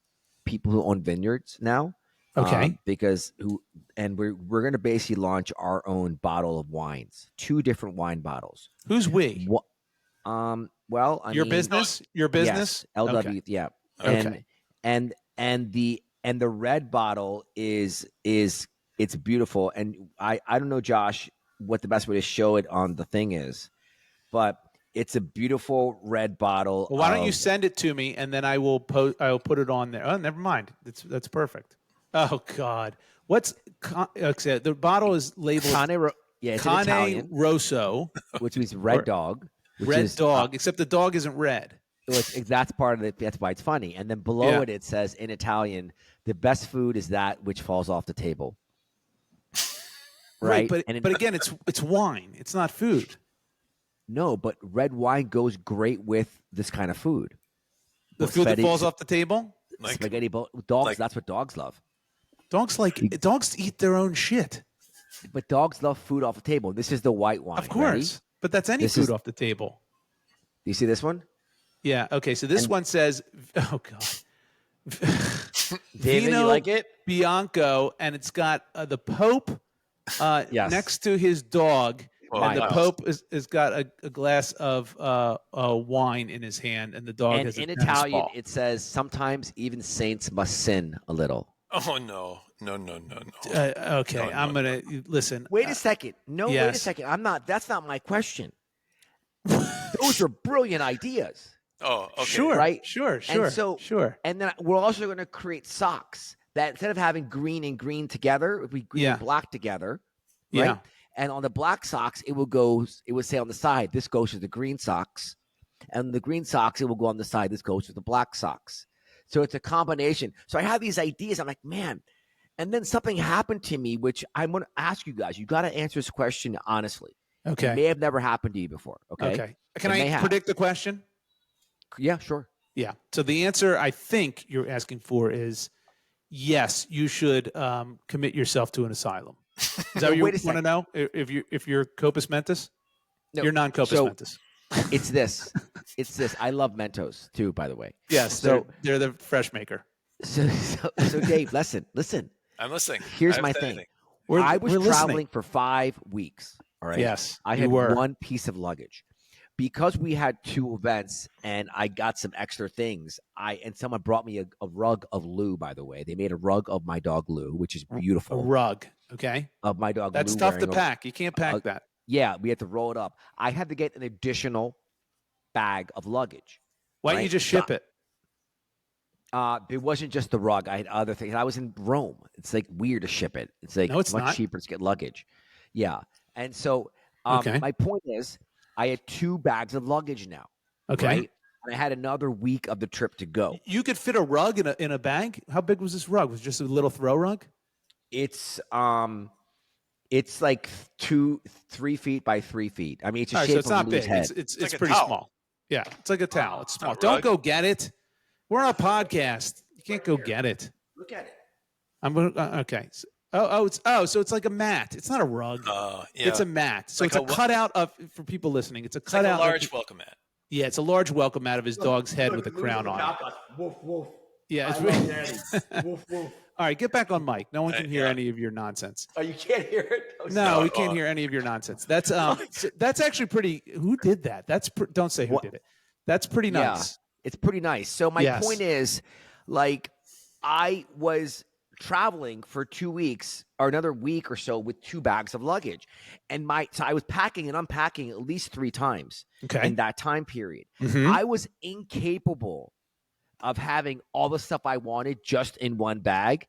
people who own vineyards now. Okay. We're gonna basically launch our own bottle of wines. 2 different wine bottles. Who's we? Well, Your business. Yes, LW. Okay. Yeah. Okay. And the red bottle is it's beautiful. And I don't know, Josh, what the best way to show it on the thing is, but it's a beautiful red bottle. Well, why don't you send it to me and then I will put it on there. Oh, never mind. That's perfect. Oh God, the bottle is labeled it's Cane Italian, Rosso, which means red dog. Except the dog isn't red. That's part of it. That's why it's funny. And then below it says in Italian, the best food is that which falls off the table. Right. But again, it's wine. It's not food. No, but red wine goes great with this kind of food. The food that falls off the table? Like spaghetti dogs, that's what dogs love. Dogs eat their own shit. But dogs love food off the table. This is the white wine. Of course. Ready? But that's any food off the table. Do you see this one? Yeah. Okay. So this one says, oh God. David, you like it? Bianco, and it's got the Pope next to his dog. And the Pope has got a glass of wine in his hand, and the dog has a in tennis Italian, ball. it says, sometimes even saints must sin a little. Oh, no. Okay, I'm going to listen. Wait a second. Wait a yes. second. That's not my question. Those are brilliant ideas. Oh, okay. Sure. Right? Sure. And so, Sure. And then we're also going to create socks that instead of having green and green together, if we green and black together, right? Yeah. And on the black socks, it would say on the side, this goes to the green socks. And the green socks, it will go on the side, this goes to the black socks. So it's a combination. So I have these ideas. I'm like, man. And then something happened to me, which I'm going to ask you guys. You got to answer this question honestly. Okay. It may have never happened to you before. Okay. Okay. Can I predict the question? Yeah, sure. Yeah. So the answer I think you're asking for is yes, you should commit yourself to an asylum. Is that what you want to know? If you're Copus Mentis? No. You're non-Copus Mentis. It's this. I love Mentos too, by the way. Yes. So they're the fresh maker. So Dave, listen. I'm listening. Here's my thing. I was traveling for 5 weeks. All right. Yes. I had one piece of luggage. Because we had 2 events and I got some extra things, and someone brought me a rug of Lou, by the way. They made a rug of my dog Lou, which is beautiful. A rug, okay? Of my dog That's Lou. That's tough to pack. You can't pack that. Yeah, we had to roll it up. I had to get an additional bag of luggage. Why don't you just ship it? It wasn't just the rug. I had other things. I was in Rome. It's like weird to ship it. It's like much cheaper to get luggage. Yeah. And so my point is, I had 2 bags of luggage now. Okay. Right? And I had another week of the trip to go. You could fit a rug in a bag? How big was this rug? Was it just a little throw rug? It's like 3 feet by 3 feet. I mean, it's a shape so it's not of Lou's big. head. It's like pretty small. Yeah, it's like a towel. It's small. Don't go get it. We're on a podcast. You can't go get it. Look at it. I'm going to okay. So it's like a mat. It's not a rug. Yeah. It's a mat. So it's a cutout of, for people listening, it's a cutout. Like a large welcome mat. Yeah, it's a large welcome mat of his dog's head with a crown on it. Woof, woof. Yeah. It's really... Woof, woof. All right, get back on mic. No one can hear any of your nonsense. Oh, you can't hear it? No, we can't hear any of your nonsense. That's that's actually pretty. Who did that? Don't say who did it. That's pretty nice. Yeah, it's pretty nice. So my point is, like, I was traveling for 2 weeks or another week or so with 2 bags of luggage, and so I was packing and unpacking at least 3 times in that time period. Mm-hmm. I was incapable of having all the stuff I wanted just in one bag.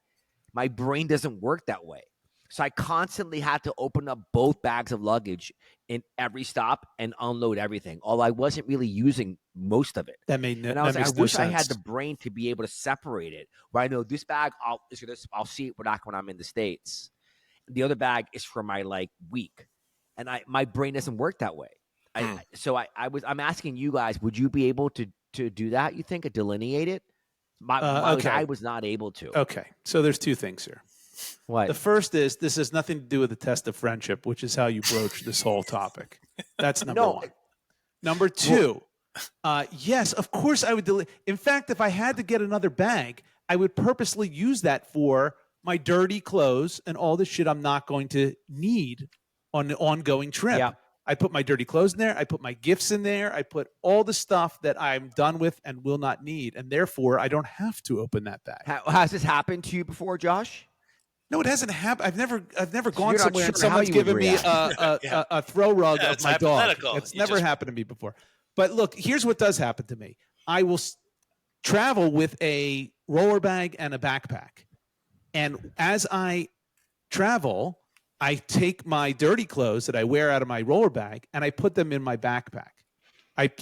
My brain doesn't work that way. So I constantly had to open up both bags of luggage in every stop and unload everything. Although I wasn't really using most of it. That made no, and I was that like, makes I wish no I had sense. the brain to be able to separate it. Where I know this bag, I'll see it back when I'm in the States. The other bag is for my week, and my brain doesn't work that way. I'm asking you guys, would you be able to do that? You think, delineate it? I was not able to. Okay, so there's 2 things here. What? The first is this has nothing to do with the test of friendship, which is how you broach this whole topic. That's number 1. Number 2, yes, of course I would delete. In fact, if I had to get another bag, I would purposely use that for my dirty clothes and all the shit I'm not going to need on the ongoing trip. Yeah. I put my dirty clothes in there. I put my gifts in there. I put all the stuff that I'm done with and will not need. And therefore, I don't have to open that bag. Has this happened to you before, Josh? No, it hasn't happened. I've never gone you're not somewhere and sure how someone's you would given me a throw rug of it's my dog. hypothetical. It's never happened to me before. But look, here's what does happen to me. I will travel with a roller bag and a backpack. And as I travel, I take my dirty clothes that I wear out of my roller bag and I put them in my backpack. I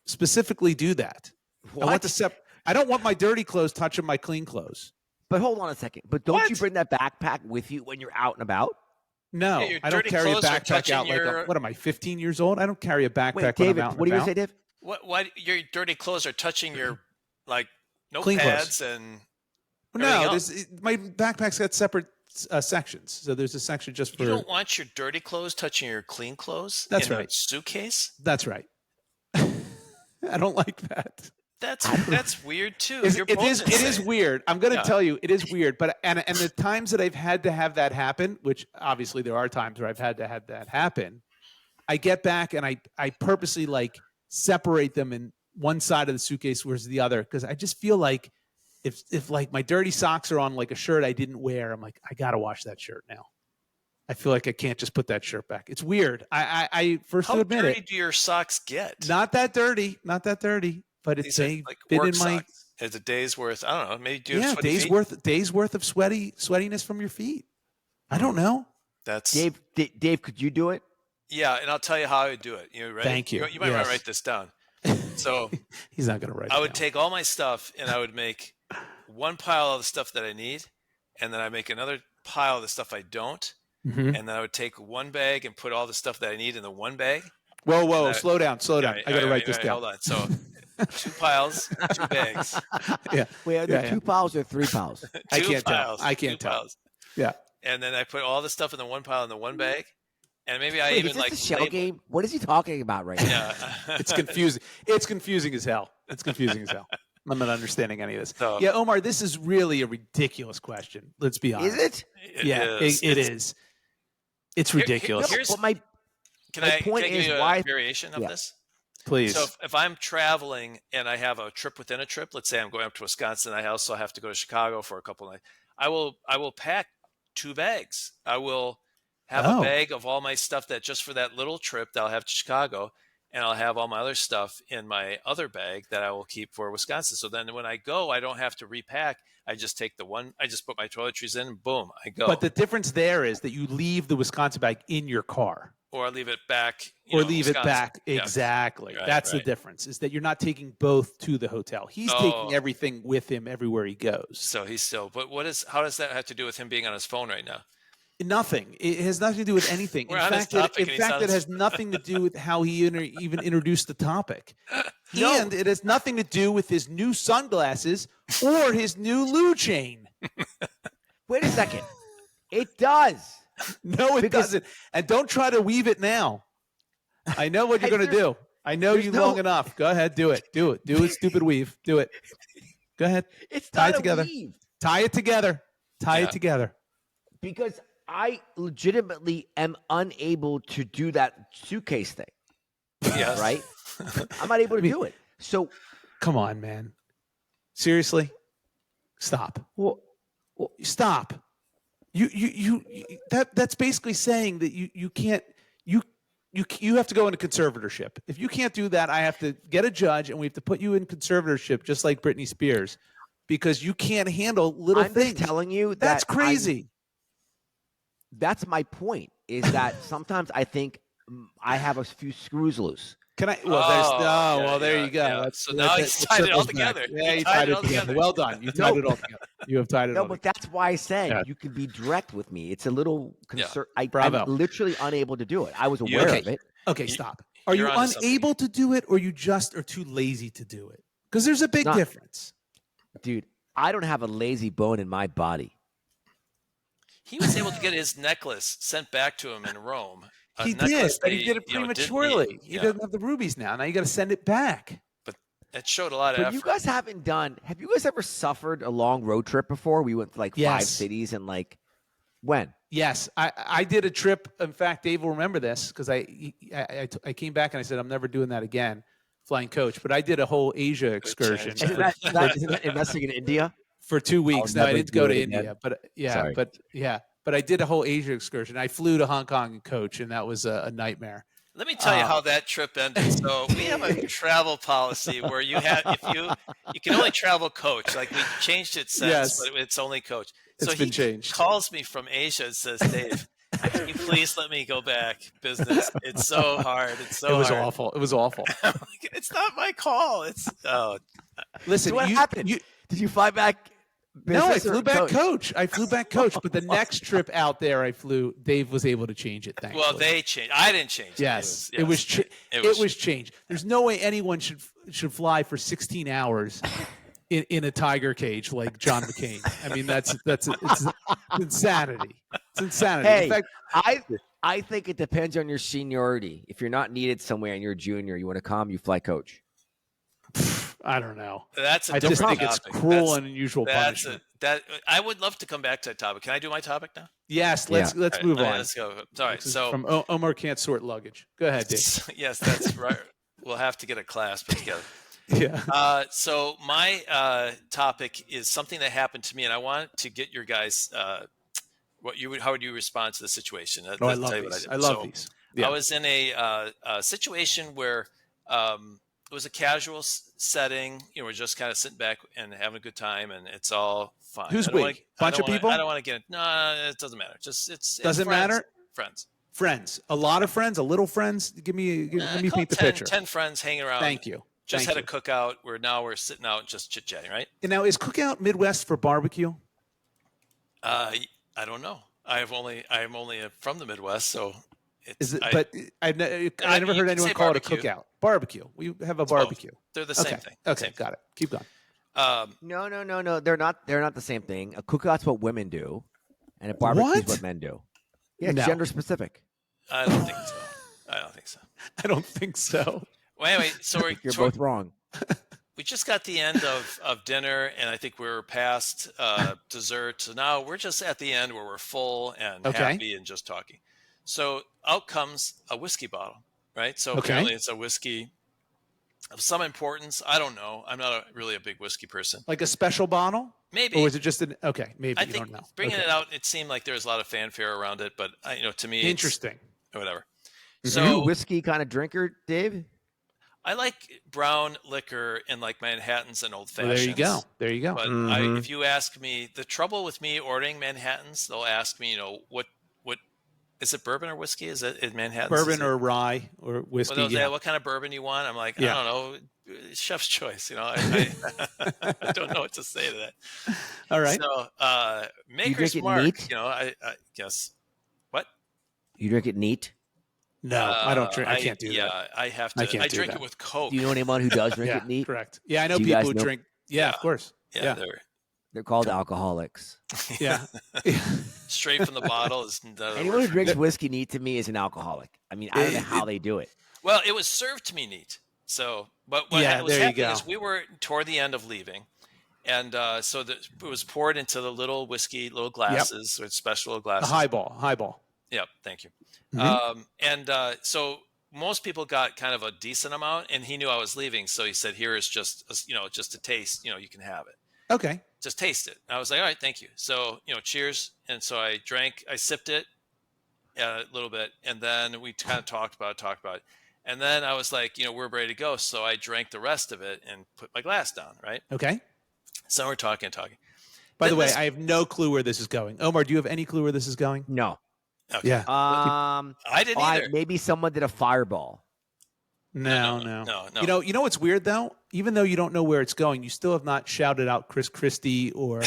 specifically do that. I don't want my dirty clothes touching my clean clothes. But hold on a second. But don't you bring that backpack with you when you're out and about? No, Yeah, I don't carry a clothes are backpack touching out like what am I, 15 years old? I don't carry a backpack Wait, when David, I'm out and what do you about. say, Dave? What your dirty clothes are touching your Clean notepads clothes. and No, my backpack's got separate sections. So there's a section just for. You don't want your dirty clothes touching your clean clothes That's in right. a suitcase? That's right. I don't like that. That's weird too. It is weird. I'm going to tell you, it is weird. But and the times that I've had to have that happen, which obviously there are times where I've had to have that happen, I get back and I purposely separate them in one side of the suitcase versus the other because I just feel like if my dirty socks are on a shirt I didn't wear, I'm like I got to wash that shirt now. I feel like I can't just put that shirt back. It's weird. I first How to admit dirty it. do your socks get? Not that dirty. Not that dirty. But it's These are a like bit work in my socks. It's a day's worth. I don't know. Maybe do you have sweaty feet? days worth of sweatiness from your feet. I don't know. That's Dave, could you do it? yeah, and I'll tell you how I would do it. You ready? Thank you. You might want Yes. to write this down. So He's not going to write. I it would down. take all my stuff and I would make one pile of the stuff that I need, and then I make another pile of the stuff I don't, Mhm. and then I would take one bag and put all the stuff that I need in the one bag. Whoa! I- Slow down. I got to write this down. Hold on. So 2 piles, 2 bags. Yeah. Wait, are there Yeah, 2 piles or 3 piles? I 2 can't tell. piles, I can't 2 tell. piles. Yeah. And then I put all the stuff in the one pile in the one bag, and maybe I Wait, even is this like a shell label- game? What is he talking about right now? Yeah, It's confusing. It's confusing as hell. It's confusing as hell. I'm not understanding any of this. So- Yeah, Omar, this is really a ridiculous question. Let's be honest. Is it? Yeah, is. it It's- is. It's ridiculous. Here's- But my Can My I point give is you a why- variation of Yeah. this? Please. So if I'm traveling and I have a trip within a trip, let's say I'm going up to Wisconsin, I also have to go to Chicago for a couple of nights. I will pack 2 bags. I will have Oh. a bag of all my stuff that just for that little trip that I'll have to Chicago, and I'll have all my other stuff in my other bag that I will keep for Wisconsin. So then when I go, I don't have to repack. I just take the one. I just put my toiletries in. Boom, I go. But the difference there is that you leave the Wisconsin bag in your car. or I leave it back. Or leave it Wisconsin. back. Yeah. Exactly. Right, That's the right. difference, is that you're not taking both to the hotel. He's Oh. taking everything with him everywhere he goes. So he's still. But how does that have to do with him being on his phone right now? Nothing. It has nothing to do with anything. We're on this topic and he's on it his- has nothing to do with how he even introduced the topic. No. And it has nothing to do with his new sunglasses or his new loo chain. wait a second. It does. No, it Because- doesn't. And don't try to weave it now. I know what you're going to There's- do. I know there's you no- long enough. Go ahead. Do it. Do it. Do it, stupid weave. Do it. Go ahead. It's Tie not it together. a weave Tie it together. Tie Yeah. it together. because I legitimately am unable to do that suitcase thing, Yes. right? I'm not able to do it. So, Come on, man. Seriously? Stop. well, Stop. That's basically saying that you can't you have to go into conservatorship. If you can't do that, I have to get a judge and we have to put you in conservatorship just like Britney Spears because you can't handle little I'm things. just telling you That's that crazy. that's my point. Is that sometimes I think I have a few screws loose. Can I? Well, there's Oh, no. yeah, well, there yeah, you go. yeah. That's- So now he's that tied it all circles back. together. Yeah, He you tied tied it it all together. together. Well done. You tied it all together. You have tied it No, all but together. that's why I say Yeah. you can be direct with me. It's a little concern. Bravo. I'm literally unable to do it. I was You- aware okay. of it. Okay, You- stop. Are you you're onto something. unable to do it, or you just are too lazy to do it? Because there's a big Not- difference. Dude, I don't have a lazy bone in my body. He was able to get his necklace sent back to him in Rome. A He did, necklace but that he did it you know, didn't prematurely. need. He Yeah. doesn't have the rubies now. Now you got to send it back. It showed a lot of But effort. you guys haven't done. Have you guys ever suffered a long road trip before? We went to like 5 Yes. cities and like when? Yes, I did a trip. In fact, Dave will remember this because I came back and I said I'm never doing that again, flying coach. But I did a whole Asia excursion change. Isn't that investing in India? for 2 weeks. No, I never didn't go do to it again. India, but Sorry. but I did a whole Asia excursion. I flew to Hong Kong and coach, and that was a nightmare. Let me tell you how that trip ended. So we have a travel policy where you have you can only travel coach. Like we changed it since, Yes. but it's only coach. It's So been he changed. calls me from Asia and says, "Dave, can you please let me go back business? It's so hard. It's so It was hard." awful. It was awful. I'm like, it's not my call. It's Listen, So what happened? Did you fly back? No, I business or flew back coach. I flew back coach. But the next trip out there, I flew. Dave was able to change it. Thankfully. well, they changed. I didn't change it. Yes, It was it was changed. There's no way anyone should fly for 16 hours in a tiger cage like John McCain. I mean, it's insanity. It's insanity. Hey, In fact, I think it depends on your seniority. If you're not needed somewhere and you're a junior, you want to come, you fly coach. I don't know. That's a I just different think it's topic. cruel That's- and unusual That's punishment. I would love to come back to that topic. Can I do my topic now? Yes, let's All right, move all right, on. let's go. All right. This is So from Omar can't sort luggage. Go ahead, Dave. yes, that's right. We'll have to get a class put together. Yeah. So my topic is something that happened to me, and I want to get your guys' how would you respond to the situation? I love these. I love these. Yeah. I was in a situation where it was a casual setting. We're just kind of sitting back and having a good time, and it's all fine. Who's we? Bunch of people? I don't want to get. No, it doesn't matter. It's doesn't matter. Friends. Friends. A lot of friends. A little friends. Let me paint the picture. 10 friends hanging around. Thank you. Just had a cookout. We're sitting out just chit chatting, right? And now, is cookout Midwest for barbecue? I don't know. I am only from the Midwest, so. I've never heard anyone call it a cookout. Barbecue. We have a barbecue. They're the same thing. Okay, got it. Keep going. No. They're not the same thing. A cookout's what women do, and a barbecue is what men do. Yeah, it's gender specific. I don't think so. I don't think so. Well, anyway, so you're both wrong. We just got the end of dinner, and I think we're past dessert. So now we're just at the end where we're full and happy and just talking. So out comes a whiskey bottle, right? So apparently it's a whiskey of some importance. I don't know. I'm not really a big whiskey person. Like a special bottle? Maybe. Or was it just maybe I you think don't know. Bringing it out, it seemed like there was a lot of fanfare around it, but to me, interesting. Whatever. So, are you a whiskey kind of drinker, Dave? I like brown liquor and like Manhattans and old fashions. There you go. But if you ask me, the trouble with me ordering Manhattans, they'll ask me, what is it, bourbon or whiskey? Is it Manhattan? Bourbon or rye or whiskey? Well, what kind of bourbon you want? I'm like, I don't know, chef's choice. I don't know what to say to that. All right. So Maker's Mark, neat? I guess. What? You drink it neat? No, I don't drink. I can't do that. Yeah, I have to. I drink it with Coke. Do you know anyone who does drink it neat? Correct. Yeah, I know people who drink. Yeah, of course. Yeah. They're called alcoholics. Yeah. Straight from the bottle is anyone who drinks whiskey neat to me is an alcoholic. I mean, I don't know how they do it. Well, it was served to me neat. So, but what was happening is we were toward the end of leaving, and so it was poured into the little glasses, with special little glasses. A highball. Yep. Thank you. Mm-hmm. So most people got kind of a decent amount, and he knew I was leaving, so he said, "Here is just a taste. You can have it." Okay. Just taste it. And I was like, all right, thank you. So, cheers. And so I sipped it a little bit, and then we kind of talked about it. And then I was like, we're ready to go. So I drank the rest of it and put my glass down, right? Okay. So we're talking. By the way, I have no clue where this is going. Omar, do you have any clue where this is going? No. Okay. Yeah. I didn't either. Maybe someone did a fireball. No. You know what's weird though? Even though you don't know where it's going, you still have not shouted out Chris Christie or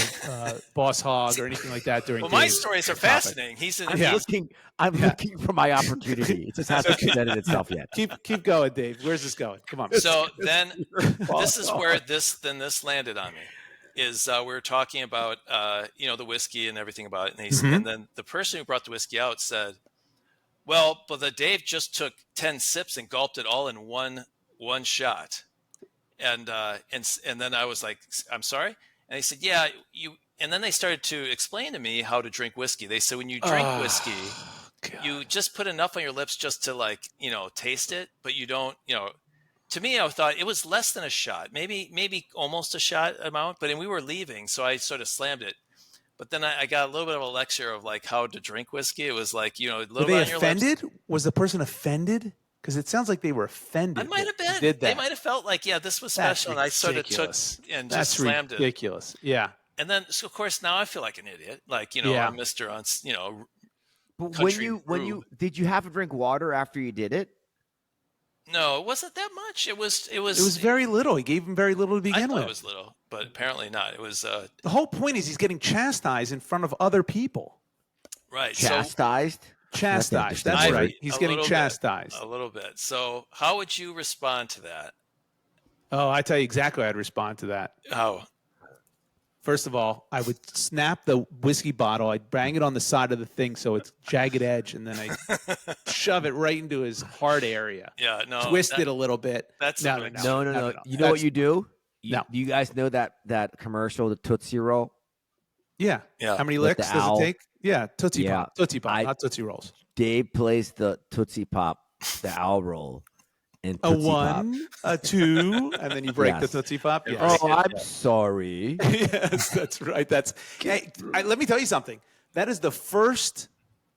Boss Hogg or anything like that during. Well, my stories are fascinating. I'm looking for my opportunity. It just hasn't presented itself yet. Keep going, Dave. Where's this going? Come on. So then, this is where this landed on me. Is we were talking about the whiskey and everything about it, and then the person who brought the whiskey out said, "Well, but the Dave just took 10 sips and gulped it all in one shot." And then I was like, "I'm sorry?" And they said, "Yeah, you." And then they started to explain to me how to drink whiskey. They said, when you drink whiskey, you just put enough on your lips just to taste it, but you don't, To me, I thought it was less than a shot, maybe almost a shot amount. But we were leaving, so I sort of slammed it. But then I got a little bit of a lecture of how to drink whiskey. It was a little bit on your lips. Were they offended? Was the person offended? Because it sounds like they were offended. I might have been. Did that. They might have felt like, this was special, and I sort of took and just slammed it. That's ridiculous. Yeah. And then, so of course, now I feel like an idiot. I'm Mr. But when you did you have to drink water after you did it? No, it wasn't that much. It was very little. He gave him very little to begin with. It was little, but apparently not. It was. The whole point is he's getting chastised in front of other people. Right. Chastised. Chastised. That's right. He's getting chastised. A little bit. So how would you respond to that? Oh, I tell you exactly how I'd respond to that. How? First of all, I would snap the whiskey bottle. I'd bang it on the side of the thing so it's jagged edge, and then I shove it right into his heart area. Yeah, no. Twist it a little bit. That's no. You know what you do? No. Do you guys know that commercial, the Tootsie Roll? Yeah. How many licks does it take? Yeah, Tootsie Pop. Tootsie Pop, not Tootsie Rolls. Dave plays the Tootsie Pop, the owl roll. And a 1, a 2, and then you break the Tootsie Pop. Yes. Oh, I'm sorry. Yes, that's right. Hey, let me tell you something. That is the first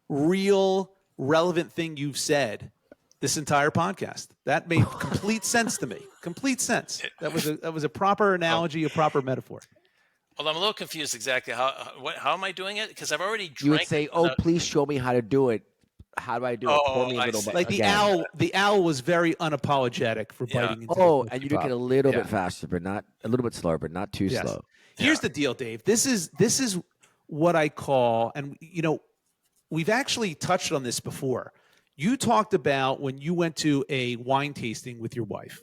real relevant thing you've said this entire podcast. That made complete sense to me. Complete sense. That was a proper analogy, a proper metaphor. Well, I'm a little confused exactly how am I doing it? Because I've already drank. You would say, "Oh, please show me how to do it. How do I do it? Pour me a little bit." Like the again. owl was very unapologetic for biting into and you drink it a little bit faster, but not a little bit slower, but not too slow. Here's the deal, Dave. This is what I call, and we've actually touched on this before. You talked about when you went to a wine tasting with your wife.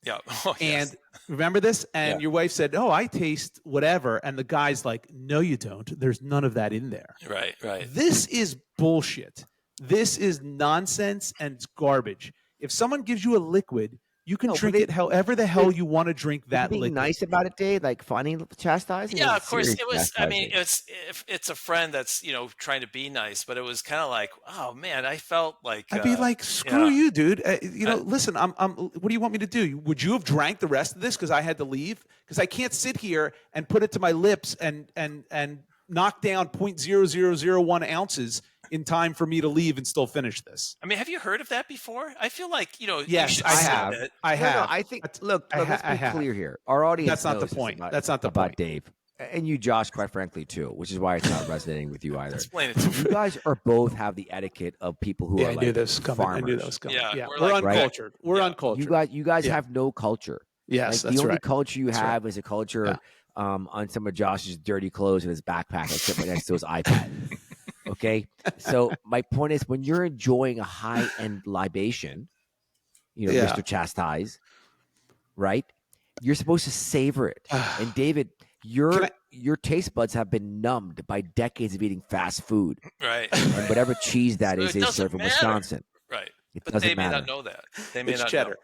Yeah. And remember this? And your wife said, "Oh, I taste whatever." And the guy's like, "No, you don't. There's none of that in there." Right. This is bullshit. This is nonsense and it's garbage. If someone gives you a liquid, you can drink it however the hell you want to drink that being liquid. Nice about it, Dave, like funny chastising. Yeah, of course it was. I mean, it's a friend that's trying to be nice, but it was kind of like, oh man, I felt like I'd be like, screw you, dude. Listen, I'm. What do you want me to do? Would you have drank the rest of this because I had to leave? Because I can't sit here and put it to my lips and knock down 0.0001 ounces in time for me to leave and still finish this. I mean, have you heard of that before? I feel like Yes, I have. I have. No, I think. Look, let's be clear here. Our audience. That's not the point. That's not the about point. Dave, and you, Josh, quite frankly, too, which is why it's not resonating with you either. Explain it to me. You guys are both have the etiquette of people who are like farmers. I knew that was coming. Yeah, we're uncultured. Right? We're uncultured. You guys have no culture. Yes, like, that's the only right. culture you have is a culture on some of Josh's dirty clothes in his backpack, except right next to his iPad. Okay, so my point is, when you're enjoying a high-end libation, Mr. Chastised, right? You're supposed to savor it. And David, your taste buds have been numbed by decades of eating fast food, right? And whatever cheese that is served in Wisconsin, right? It but doesn't they may matter. not know that. They may It's not cheddar. know.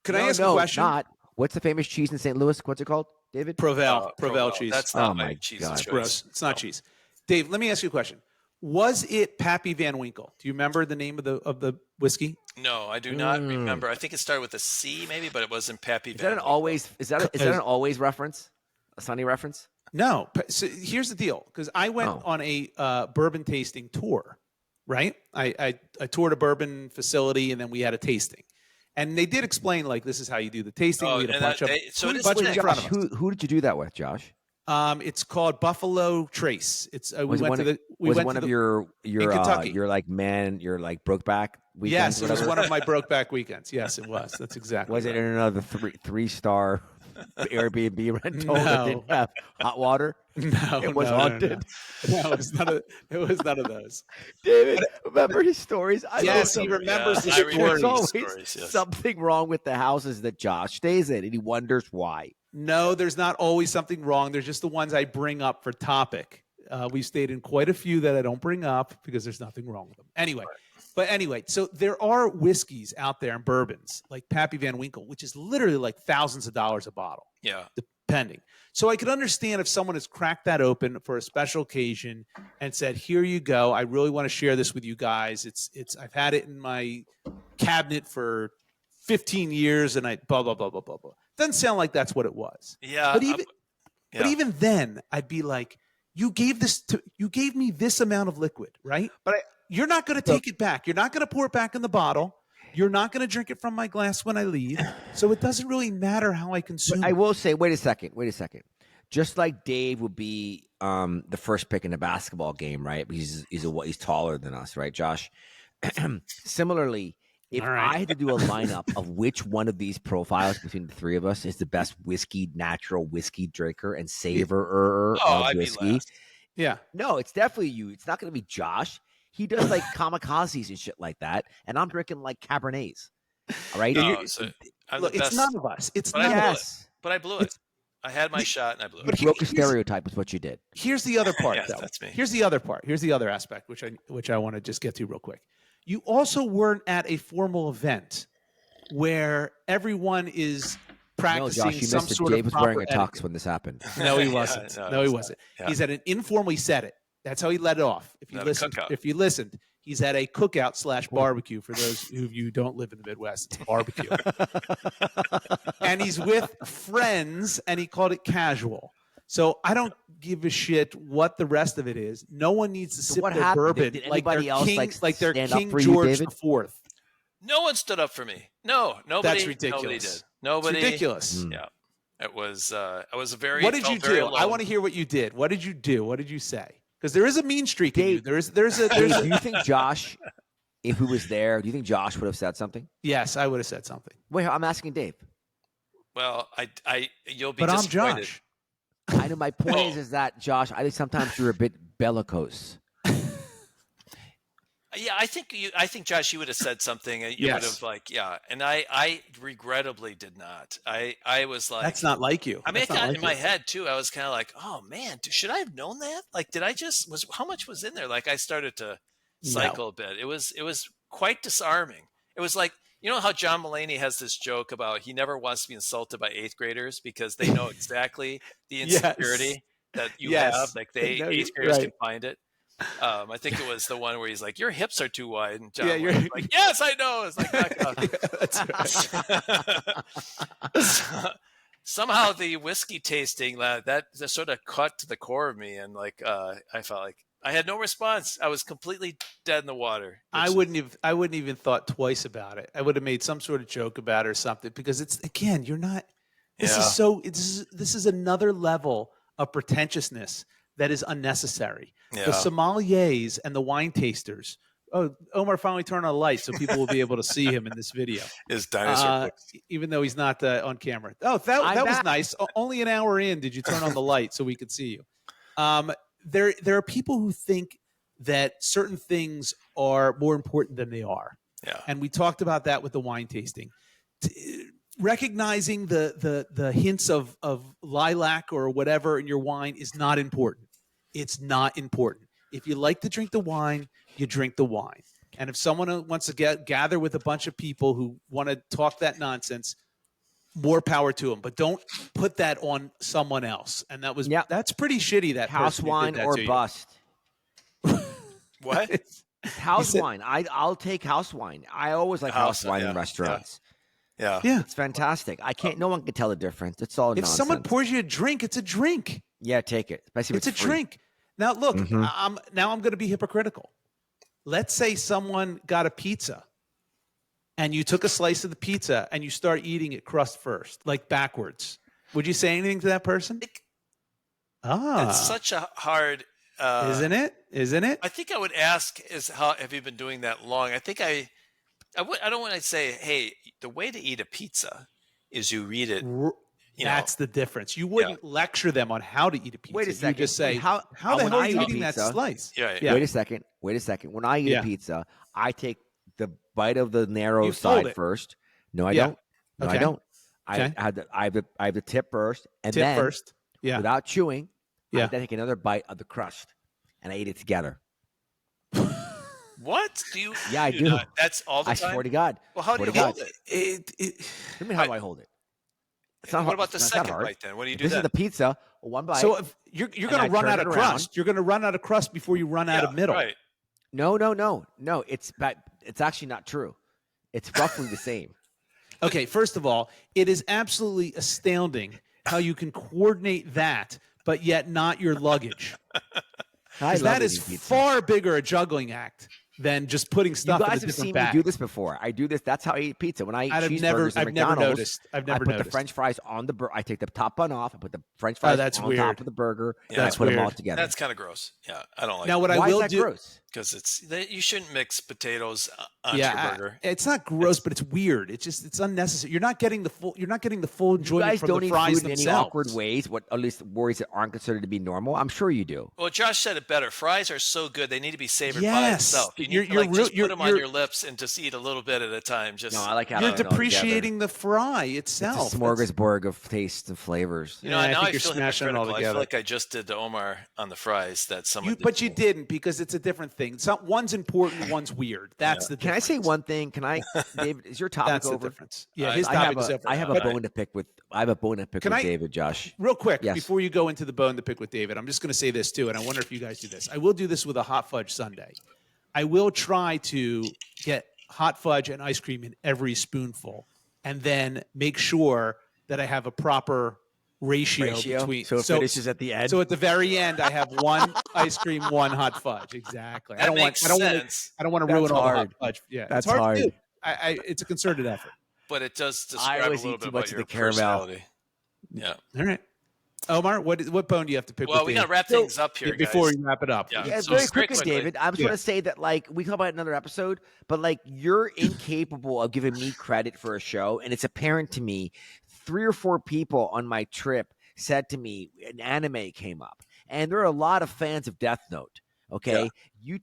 Can I ask a question? Not. What's the famous cheese in St. Louis? What's it called, David? Provel cheese. That's not my my cheese. God. Choice. Gross. It's not cheese. Dave, let me ask you a question. Was it Pappy Van Winkle? Do you remember the name of the whiskey? No, I do not remember. I think it started with a C, maybe, but it wasn't Pappy. Is that an always? Is that an always reference? A Sunny reference? No. So here's the deal, because I went on a bourbon tasting tour, right? I toured a bourbon facility, and then we had a tasting. And they did explain, like, this is how you do the tasting. We had a bunch of Josh, who did you do that with, Josh? It's called Buffalo Trace. It's was one of your Brokeback weekends? Yes, it was one of my Brokeback weekends. Yes, it was. That's exactly. Was it in another three-star Airbnb rental that didn't have hot water? No, it was haunted. No, it was none of those. David, remember his stories? Yes, he remembers the stories. There's always something wrong with the houses that Josh stays in, and he wonders why. No, there's not always something wrong. There's just the ones I bring up for topic. We've stayed in quite a few that I don't bring up because there's nothing wrong with them. Anyway, so there are whiskeys out there and bourbons like Pappy Van Winkle, which is literally like thousands of dollars a bottle. Yeah. Depending. So I could understand if someone has cracked that open for a special occasion and said, "Here you go. I really want to share this with you guys. I've had it in my cabinet for 15 years and I blah, blah, blah, blah, blah, blah." Doesn't sound like that's what it was. Yeah. But even then I'd be like, you gave me this amount of liquid, right? But you're not going to take it back. You're not going to pour it back in the bottle. You're not going to drink it from my glass when I leave. So it doesn't really matter how I consume. I will say, wait a second. Just like Dave would be the first pick in a basketball game, right? Because he's taller than us, right, Josh? Similarly, if I had to do a lineup of which one of these profiles between the three of us is the best natural whiskey drinker and savorer of whiskey, no, it's definitely you. It's not going to be Josh. He does like kamikazes and shit like that, and I'm drinking like Cabernets. All right, look, it's none of us. It's but none of us. But I blew it. I had my shot and I blew it. You broke a stereotype is what you did. Here's the other part, though. That's me. Here's the other part. Here's the other aspect, which I want to just get to real quick. You also weren't at a formal event where everyone is practicing no, Josh, some sort Dave of was wearing a proper tux when this happened. No, he wasn't. No, he wasn't. Yeah. He's at an informal. He said it. That's how he let it off. If you listened, he's at a cookout / barbecue. For those of you who don't live in the Midwest, it's a barbecue. And he's with friends, and he called it casual. So I don't give a shit what the rest of it is. No one needs to sip what their happened? bourbon Did like anybody they're else, king, like, they're stand up King for you, George David? the Fourth. No one stood up for me. No, nobody. That's ridiculous. Nobody did. Nobody. It's ridiculous. Yeah, it was. I was very. What did felt you very do? I alone. want to hear what you did. What did you do? What did you say? Because there is a mean streak in you. Dave- There's Dave, a do you think Josh, if he was there, do you think Josh would have said something? yes, I would have said something. Wait, I'm asking Dave. Well, you'll be But I'm disappointed. Josh. I know my point is that Josh, I think sometimes you're a bit bellicose. Yeah, I think Josh, you would have said something. You Yes. would have and I regrettably did not. I was like, That's not like you. I mean, That's I not got like in my you. head too. I was kind of like, oh man, should I have known that? Like, did I how much was in there? Like, I started to cycle a bit. It was quite disarming. It was like, you know how John Mulaney has this joke about he never wants to be insulted by 8th graders because they know exactly the insecurity that you have. Like, They know 8th graders right. can find it. I think it was the one where he's like, "Your hips are too wide," and John Yeah, Mulaney's like, "Yes, I know." It's like, somehow the whiskey tasting that sort of cut to the core of me, and like I felt like I had no response. I was completely dead in the water. I wouldn't even thought twice about it. I would have made some sort of joke about it or something because it's, again, you're not. This is another level of pretentiousness that is unnecessary. Yeah. The sommeliers and the wine tasters. Oh, Omar finally turned on a light so people will be able to see him in this video. His dinosaur books. Even though he's not on camera. Oh, that was nice. Only an hour in did you turn on the light so we could see you. There are people who think that certain things are more important than they are. Yeah. And we talked about that with the wine tasting. Recognizing the hints of lilac or whatever in your wine is not important. It's not important. If you like to drink the wine, you drink the wine. And if someone wants to gather with a bunch of people who want to talk that nonsense, more power to them. But don't put that on someone else. And that's pretty shitty. That House person who wine did that or to you. bust. What? House wine. I'll take house wine. I always like house wine in restaurants. Yeah. It's fantastic. No one can tell the difference. It's all If nonsense. someone pours you a drink, it's a drink. Yeah, take it. Especially if It's a free. drink. Now, look, Mm-hmm. I'm going to be hypocritical. Let's say someone got a pizza and you took a slice of the pizza and you start eating it crust first, like backwards. Would you say anything to that person? It's such a hard. Isn't it? I think I would ask how have you been doing that long? I think I don't want to say, hey, the way to eat a pizza is you read it. That's the difference. You wouldn't lecture them on how to eat a pizza. Wait a second. You just say, How the when hell I are you eat eating that pizza- slice? Yeah. Wait a second. When I eat a pizza, I take the bite of the narrow You fold side it. first. No, I Yeah. don't. No, Okay. I don't. Okay. I have the tip first, and Tip then first. Yeah. without chewing, I Yeah. then take another bite of the crust, and I eat it together. What do you? Yeah, I do. That's all the I time. swear to God. Well, how do you Swear to hold God. it? What do you mean, how do I hold it? It's not What hard. about the It's not that second hard. bite then? What do you If do this then? is the pizza. One bite. So if you're And going I to run turn out it of around. crust. You're going to run out of crust before you run out of middle. Right. No. It's actually not true. It's roughly the same. Okay, first of all, it is absolutely astounding how you can coordinate that, but yet not your luggage. I 'Cause love that is eating pizza. far bigger a juggling act than just putting You stuff in a guys have different seen bag. me do this before. I do this. That's how I eat pizza. When I eat I've cheeseburgers never at noticed. McDonald's, I've never I put noticed. the French fries on the burger. I take the top bun off. I put the French fries that's on weird. top of the burger. Yeah, and I that's put them all weird. together. That's kind of gross. Yeah, I don't like. Now, what Why I will is that do gross? because you shouldn't mix potatoes onto your burger. it's not gross, but it's weird. It's unnecessary. You're not getting the full. You're not getting the full You enjoyment guys from don't the eat fries food in any themselves. awkward ways. What at least worries that aren't considered to be normal. I'm sure you do. Well, Josh said it better. Fries are so good; they need to be savored by Yes. themselves. You You're- need to you're like real- just you're- put them on you're- your lips and just eat a little bit at a time. Just No, I like how You're they're all depreciating the fry itself. It's a smorgasbord of tastes and flavors. you know. Yeah, I Now think I you're feel smashing it all hypocritical. I feel together. like I just did to Omar on the fries. That someone. But you didn't because it's a different thing. One's important, one's weird. That's the Can I difference. say one thing? Can I, David? Is your topic That's the over? difference. Yeah, his I topic have is over. I have a But bone to pick with. I have a bone to pick Can with I- David, Josh. real quick, Yes. before you go into the bone to pick with David, I'm just going to say this too, and I wonder if you guys do this. I will do this with a hot fudge sundae. I will try to get hot fudge and ice cream in every spoonful, and then make sure that I have a proper ratio between. So it finishes at the end. So at the very end, I have one ice cream, one hot fudge. Exactly. That makes sense. I don't want to ruin all the hot fudge. Yeah, That's it's hard. hard. To do. It's a concerted effort. But it does I describe a always little eat bit too about much of your the caramel. personality. Yeah. All right. Omar, what bone do you have to pick? Well, with we Dave? got to wrap things up here, before guys. we wrap it up. Yeah. Yeah, So very very quickly, quickly. David. I just want to say that, like, we talk about another episode, but like, you're incapable of giving me credit for a show, and it's apparent to me. 3 or 4 people on my trip said to me an anime came up, and there are a lot of fans of Death Note. Okay, Yeah. you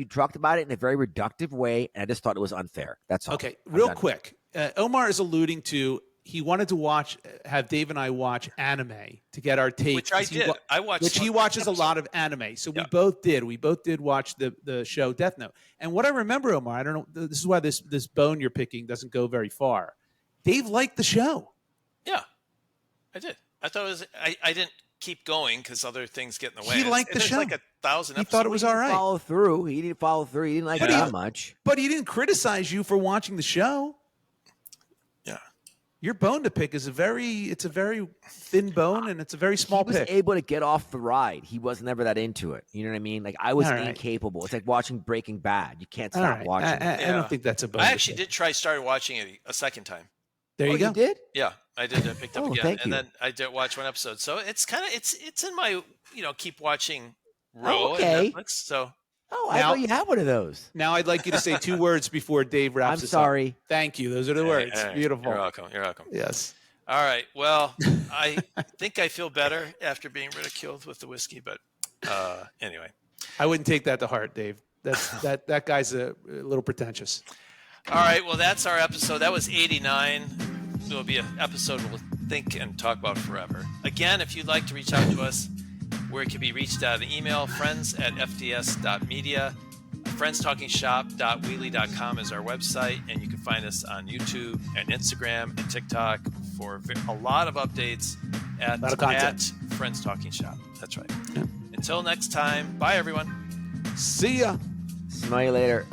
talked about it in a very reductive way, and I just thought it was unfair. That's all. Okay, I'm real done. quick. Omar is alluding to he wanted to have Dave and I watch anime to get our take. Which I did. I watched. Which he watches a lot of anime. So we both did. We both did watch the show Death Note. And what I remember, Omar, I don't know, this is why this bone you're picking doesn't go very far. Dave liked the show. Yeah, I did. I thought it was. I didn't keep going because other things get in the way. He liked the There's show. like 1,000 He episodes. thought it was all right. Follow through. He didn't follow through. He didn't like it that much. But he didn't criticize you for watching the show. Yeah. Your bone to pick is a very thin bone, and it's a very small He was pick. able to get off the ride. He was never that into it. You know what I mean? Like, I was All right. incapable. It's like watching Breaking Bad. You can't All stop right. watching. I don't think that's a bone. I to actually pick. started watching it a second time. There you Oh, go. You did? Yeah, I did. I picked up Oh, again, thank and you. then I did watch one episode. So it's kind of it's in my keep watching row okay. on Netflix. So Oh, I Now- thought you had one of those. Now I'd like you to say 2 words before Dave wraps I'm us sorry. up. Thank you. Those are the words. Hey, Beautiful. You're welcome. You're welcome. Yes. All right. Well, I think I feel better after being ridiculed with the whiskey, but anyway. I wouldn't take that to heart, Dave. That guy's a little pretentious. All right. Well, that's our episode. That was 89. It'll be an episode we'll think and talk about forever. Again, if you'd like to reach out to us, where it can be reached at an email, friends@fts.media. friendstalkingshop.weebly.com is our website, and you can find us on YouTube and Instagram and TikTok for a lot of updates at lot of content. Friends Talking Shop. That's right. Yeah. Until next time, bye everyone. See ya. Smell you later.